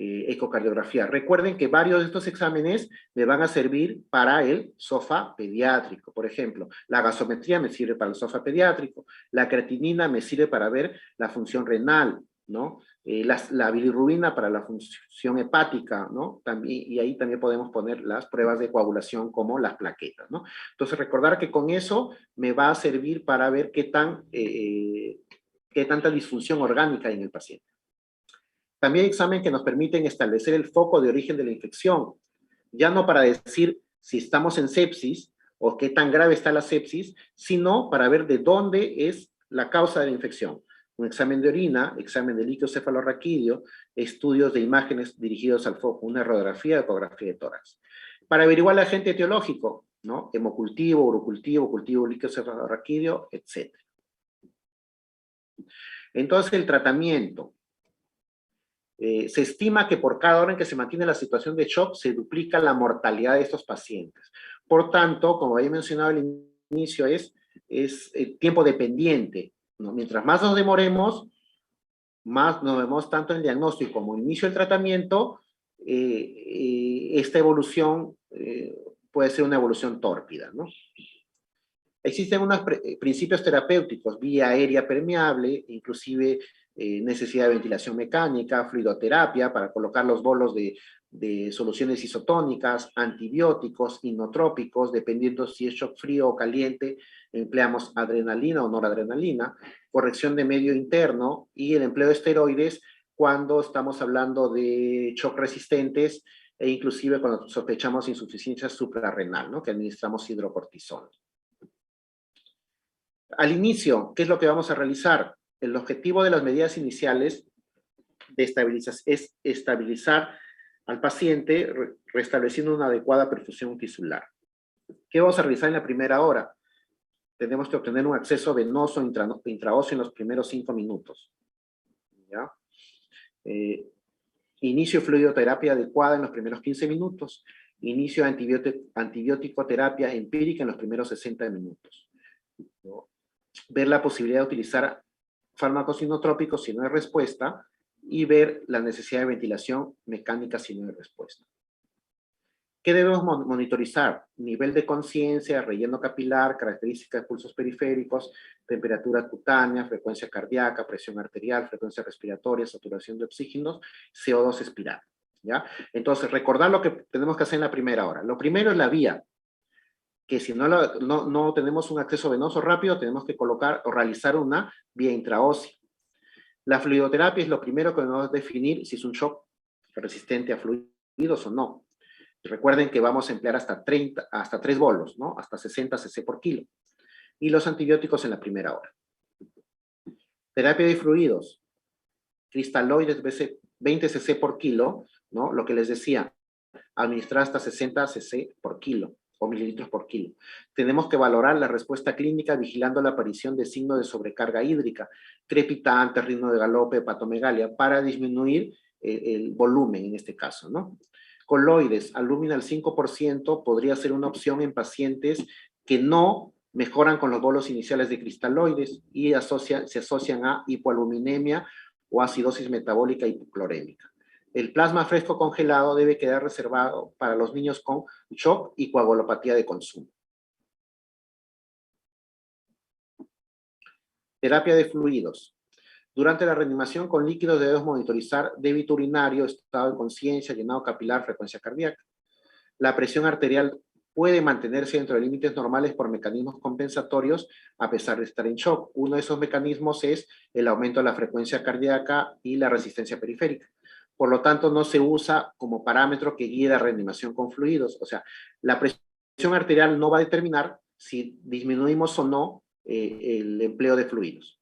S2: ecocardiografía. Recuerden que varios de estos exámenes me van a servir para el SOFA pediátrico. Por ejemplo, la gasometría me sirve para el SOFA pediátrico, la creatinina me sirve para ver la función renal, ¿no? La bilirrubina para la función hepática, ¿no? También, y ahí también podemos poner las pruebas de coagulación como las plaquetas, ¿no? Entonces, recordar que con eso me va a servir para ver qué tanta disfunción orgánica hay en el paciente. También hay exámenes que nos permiten establecer el foco de origen de la infección, ya no para decir si estamos en sepsis o qué tan grave está la sepsis, sino para ver de dónde es la causa de la infección. Un examen de orina, examen de líquido cefalorraquídeo, estudios de imágenes dirigidos al foco, una radiografía, ecografía de tórax. Para averiguar el agente etiológico, ¿no? Hemocultivo, urocultivo, cultivo líquido cefalorraquídeo, etc. Entonces, el tratamiento. Se estima que por cada hora en que se mantiene la situación de shock, se duplica la mortalidad de estos pacientes. Por tanto, como había mencionado al inicio, es tiempo dependiente, ¿no? Mientras más nos demoremos, más nos vemos tanto en el diagnóstico como en el inicio del tratamiento, esta evolución puede ser una evolución tórpida, ¿no? Existen unos principios terapéuticos, vía aérea permeable, inclusive necesidad de ventilación mecánica, fluidoterapia para colocar los bolos de soluciones isotónicas, antibióticos, inotrópicos, dependiendo si es shock frío o caliente, empleamos adrenalina o noradrenalina, corrección de medio interno y el empleo de esteroides cuando estamos hablando de shock resistentes e inclusive cuando sospechamos insuficiencia suprarrenal, ¿no? Que administramos hidrocortisona. Al inicio, ¿qué es lo que vamos a realizar? El objetivo de las medidas iniciales es estabilizar al paciente restableciendo una adecuada perfusión tisular. ¿Qué vamos a realizar en la primera hora? Tenemos que obtener un acceso venoso intraóseo en los primeros 5 minutos. ¿Ya? Inicio de fluidoterapia adecuada en los primeros 15 minutos. Inicio de antibiótico terapia empírica en los primeros 60 minutos. ¿No? Ver la posibilidad de utilizar fármacos inotrópicos si no hay respuesta y ver la necesidad de ventilación mecánica si no hay respuesta. ¿Qué debemos monitorizar? Nivel de conciencia, relleno capilar, características de pulsos periféricos, temperatura cutánea, frecuencia cardíaca, presión arterial, frecuencia respiratoria, saturación de oxígenos, CO2 espiral. ¿Ya? Entonces, recordar lo que tenemos que hacer en la primera hora. Lo primero es la vía, que si no tenemos un acceso venoso rápido, tenemos que colocar o realizar una vía intraósea. La fluidoterapia es lo primero que debemos definir si es un shock resistente a fluidos o no. Recuerden que vamos a emplear hasta 3 bolos, ¿no? Hasta 60 cc por kilo. Y los antibióticos en la primera hora. Terapia de fluidos. Cristaloides 20 cc por kilo, ¿no? Lo que les decía, administrar hasta 60 cc por kilo o mililitros por kilo. Tenemos que valorar la respuesta clínica vigilando la aparición de signos de sobrecarga hídrica, crepitante, ritmo de galope, hepatomegalia, para disminuir el volumen en este caso, ¿no? Coloides, albúmina al 5% podría ser una opción en pacientes que no mejoran con los bolos iniciales de cristaloides y se asocian a hipoaluminemia o acidosis metabólica hipoclorémica. El plasma fresco congelado debe quedar reservado para los niños con shock y coagulopatía de consumo. Terapia de fluidos. Durante la reanimación con líquidos debemos monitorizar débito urinario, estado de conciencia, llenado capilar, frecuencia cardíaca. La presión arterial puede mantenerse dentro de límites normales por mecanismos compensatorios a pesar de estar en shock. Uno de esos mecanismos es el aumento de la frecuencia cardíaca y la resistencia periférica. Por lo tanto, no se usa como parámetro que guíe la reanimación con fluidos. O sea, la presión arterial no va a determinar si disminuimos o no el empleo de fluidos.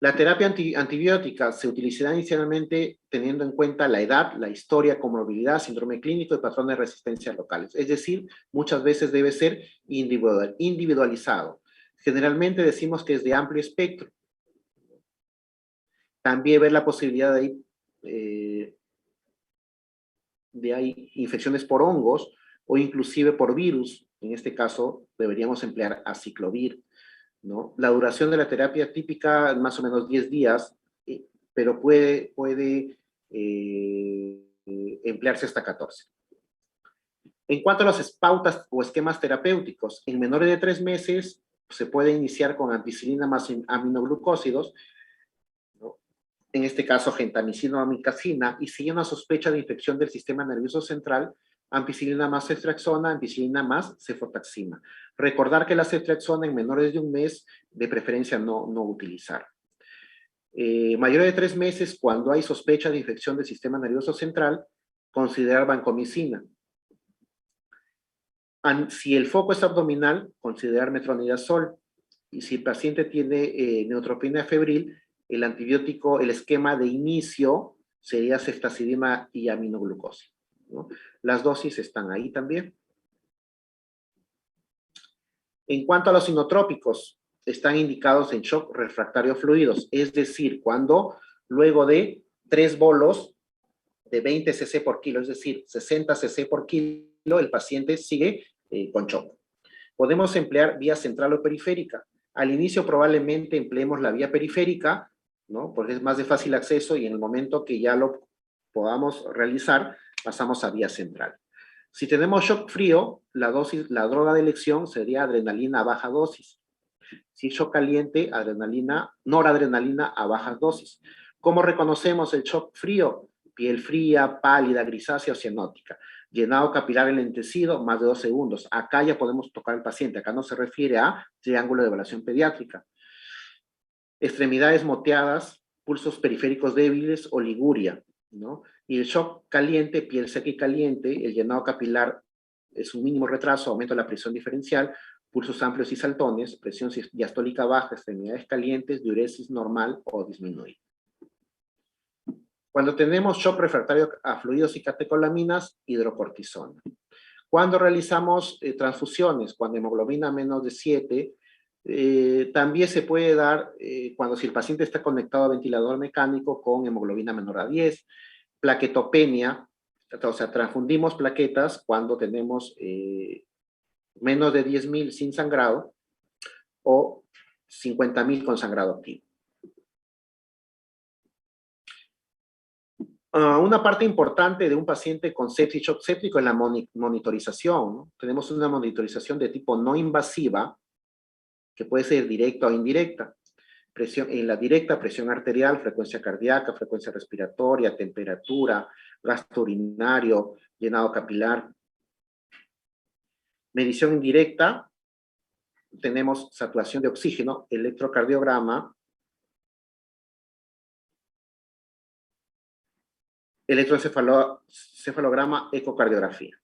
S2: La terapia antibiótica se utilizará inicialmente teniendo en cuenta la edad, la historia, comorbilidad, síndrome clínico y patrones de resistencia locales. Es decir, muchas veces debe ser individualizado. Generalmente decimos que es de amplio espectro. También ver la posibilidad de hay infecciones por hongos o inclusive por virus. En este caso, deberíamos emplear aciclovir, ¿no? La duración de la terapia típica es más o menos 10 días, pero puede emplearse hasta 14. En cuanto a las pautas o esquemas terapéuticos, en menores de 3 meses se puede iniciar con ampicilina más aminoglucósidos, ¿no? En este caso gentamicina o amikacina, y si hay una sospecha de infección del sistema nervioso central, ampicilina más ceftriaxona, ampicilina más cefotaxima. Recordar que la ceftriaxona en menores de 1 mes, de preferencia no utilizar. Mayores de 3 meses, cuando hay sospecha de infección del sistema nervioso central, considerar vancomicina. Si el foco es abdominal, considerar metronidazol. Y si el paciente tiene neutropenia febril, el antibiótico, el esquema de inicio sería ceftazidima y aminoglucosa, ¿no? Las dosis están ahí también. En cuanto a los inotrópicos, están indicados en shock refractario fluidos, es decir, cuando luego de 3 bolos de 20 cc por kilo, es decir, 60 cc por kilo, el paciente sigue con shock. Podemos emplear vía central o periférica. Al inicio probablemente empleemos la vía periférica, ¿no? Porque es más de fácil acceso y en el momento que ya lo podamos realizar, pasamos a vía central. Si tenemos shock frío, la droga de elección sería adrenalina a baja dosis. Si shock caliente, noradrenalina a bajas dosis. ¿Cómo reconocemos el shock frío? Piel fría, pálida, grisácea o cianótica. Llenado capilar enlentecido, más de 2 segundos. Acá ya podemos tocar al paciente. Acá no se refiere a triángulo de evaluación pediátrica. Extremidades moteadas, pulsos periféricos débiles o liguria, ¿no? Y el shock caliente, piel seca y caliente, el llenado capilar es un mínimo retraso, aumento de la presión diferencial, pulsos amplios y saltones, presión diastólica baja, extremidades calientes, diuresis normal o disminuida. Cuando tenemos shock refractario a fluidos y catecolaminas, hidrocortisona. Cuando realizamos transfusiones, cuando hemoglobina menos de 7, también se puede dar cuando si el paciente está conectado a ventilador mecánico con hemoglobina menor a 10, plaquetopenia, o sea, transfundimos plaquetas cuando tenemos menos de 10.000 sin sangrado o 50.000 con sangrado activo. Una parte importante de un paciente con sepsis shock séptico es la monitorización, ¿no? Tenemos una monitorización de tipo no invasiva, que puede ser directa o indirecta. En la directa, presión arterial, frecuencia cardíaca, frecuencia respiratoria, temperatura, gasto urinario, llenado capilar. Medición indirecta, tenemos saturación de oxígeno, electrocardiograma, electroencefalograma, ecocardiografía.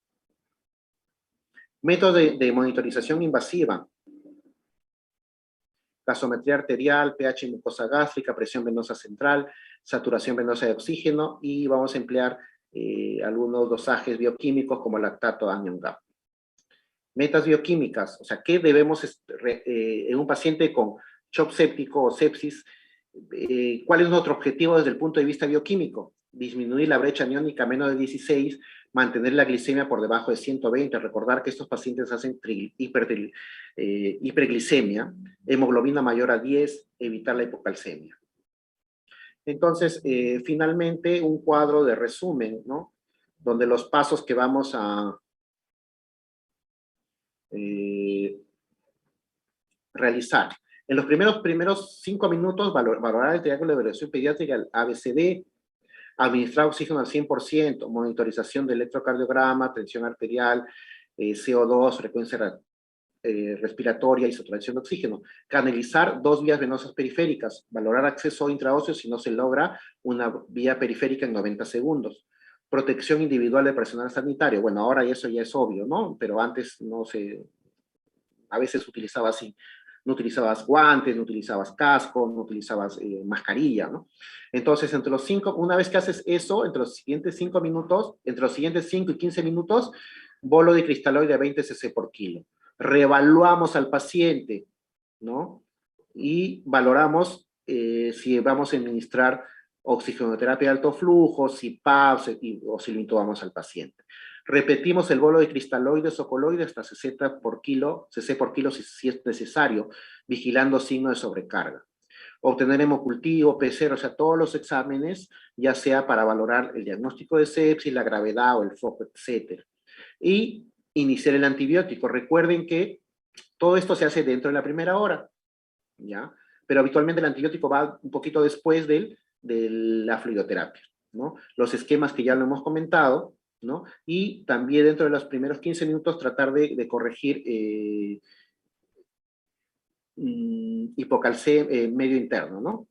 S2: Método de monitorización invasiva. Gasometría arterial, pH en mucosa gástrica, presión venosa central, saturación venosa de oxígeno y vamos a emplear algunos dosajes bioquímicos como lactato, anion GAP. Metas bioquímicas, o sea, ¿qué debemos en un paciente con shock séptico o sepsis? ¿Cuál es nuestro objetivo desde el punto de vista bioquímico? Disminuir la brecha aniónica a menos de 16, mantener la glicemia por debajo de 120, recordar que estos pacientes hacen hiperglicemia, hemoglobina mayor a 10, evitar la hipocalcemia. Entonces, finalmente, un cuadro de resumen, ¿no? Donde los pasos que vamos a realizar. En los primeros 5 minutos, valorar el triángulo de evaluación pediátrica, el ABCD, administrar oxígeno al 100%, monitorización de electrocardiograma, tensión arterial, CO2, frecuencia respiratoria y saturación de oxígeno. Canalizar 2 vías venosas periféricas, valorar acceso intraóseo si no se logra una vía periférica en 90 segundos. Protección individual del personal sanitario. Bueno, ahora eso ya es obvio, ¿no? Pero antes no se... A veces utilizaba así. No utilizabas guantes, no utilizabas casco, no utilizabas mascarilla, ¿no? Entonces, una vez que haces eso, entre los siguientes 5 minutos, entre los siguientes 5 y 15 minutos, bolo de cristaloide a 20 cc por kilo. Reevaluamos al paciente, ¿no? Y valoramos si vamos a administrar oxigenoterapia de alto flujo, si PAP, o si lo intubamos al paciente. Repetimos el bolo de cristaloides o coloides hasta 60 por kilo, cc por kilo si es necesario, vigilando signo de sobrecarga. Obtener hemocultivo, PCR, o sea, todos los exámenes, ya sea para valorar el diagnóstico de sepsis, la gravedad o el foco, etc. Y iniciar el antibiótico. Recuerden que todo esto se hace dentro de la primera hora, ¿ya? Pero habitualmente el antibiótico va un poquito después de la fluidoterapia, ¿no? Los esquemas que ya lo hemos comentado, ¿no? Y también dentro de los primeros 15 minutos tratar de corregir hipocalcemia medio interno, ¿no?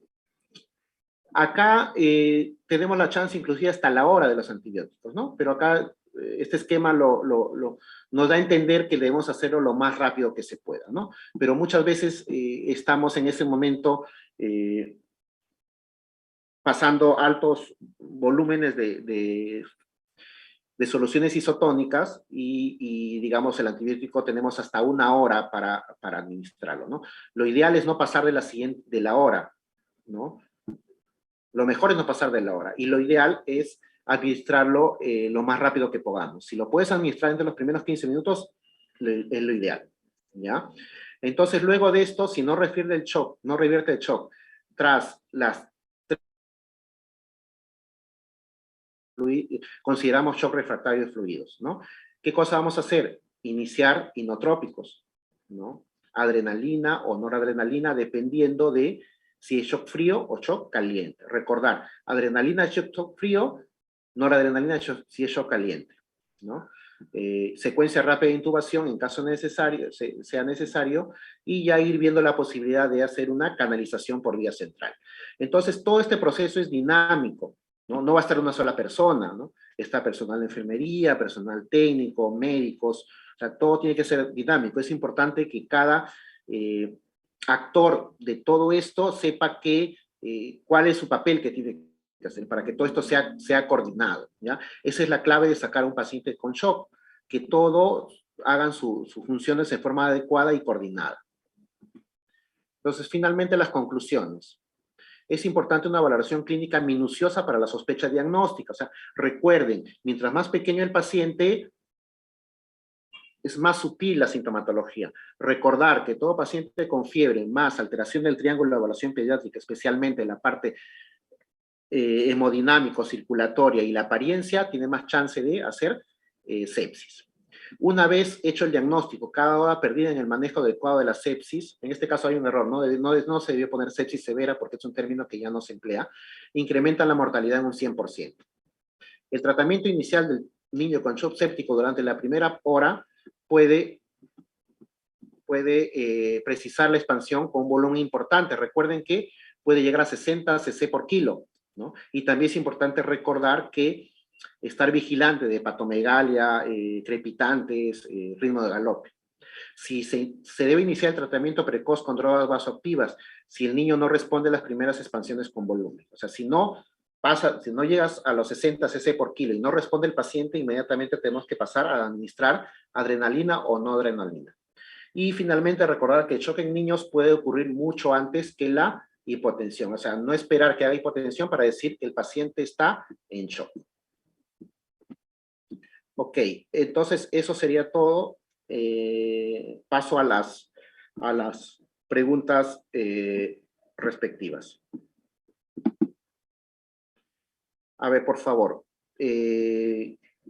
S2: Acá tenemos la chance inclusive hasta la hora de los antibióticos, ¿no? Pero acá este esquema nos da a entender que debemos hacerlo lo más rápido que se pueda, ¿no? Pero muchas veces estamos en ese momento pasando altos volúmenes de soluciones isotónicas y, digamos, el antibiótico tenemos hasta 1 hora para administrarlo, ¿no? Lo ideal es no pasar de la hora, ¿no? Lo mejor es no pasar de la hora y lo ideal es administrarlo lo más rápido que podamos. Si lo puedes administrar entre los primeros 15 minutos, es lo ideal, ¿ya? Entonces, luego de esto, si no revierte el shock, tras las consideramos shock refractario de fluidos, ¿no? ¿Qué cosa vamos a hacer? Iniciar inotrópicos, ¿no? Adrenalina o noradrenalina, dependiendo de si es shock frío o shock caliente. Recordar, adrenalina es shock frío, noradrenalina si es shock caliente, ¿no? Secuencia rápida de intubación en caso sea necesario, y ya ir viendo la posibilidad de hacer una canalización por vía central. Entonces, todo este proceso es dinámico, ¿no? No va a estar una sola persona, ¿no? Está personal de enfermería, personal técnico, médicos, o sea, todo tiene que ser dinámico. Es importante que cada actor de todo esto sepa cuál es su papel que tiene que hacer para que todo esto sea coordinado, ¿ya? Esa es la clave de sacar a un paciente con shock, que todos hagan sus funciones de forma adecuada y coordinada. Entonces, finalmente, las conclusiones. Es importante una valoración clínica minuciosa para la sospecha diagnóstica. O sea, recuerden, mientras más pequeño el paciente, es más sutil la sintomatología. Recordar que todo paciente con fiebre más alteración del triángulo de evaluación pediátrica, especialmente en la parte hemodinámico, circulatoria y la apariencia, tiene más chance de hacer sepsis. Una vez hecho el diagnóstico, cada hora perdida en el manejo adecuado de la sepsis, en este caso hay un error, no se debió poner sepsis severa porque es un término que ya no se emplea, incrementa la mortalidad en un 100%. El tratamiento inicial del niño con shock séptico durante la primera hora puede precisar la expansión con un volumen importante. Recuerden que puede llegar a 60 cc por kilo, ¿no? Y también es importante recordar que estar vigilante de hepatomegalia, crepitantes, ritmo de galope. Si se debe iniciar el tratamiento precoz con drogas vasoactivas, si el niño no responde a las primeras expansiones con volumen. O sea, si no llegas a los 60 cc por kilo y no responde el paciente, inmediatamente tenemos que pasar a administrar adrenalina o no adrenalina. Y finalmente recordar que el shock en niños puede ocurrir mucho antes que la hipotensión. O sea, no esperar que haga hipotensión para decir que el paciente está en shock. Ok, entonces eso sería todo. Paso a las preguntas respectivas. A ver, por favor.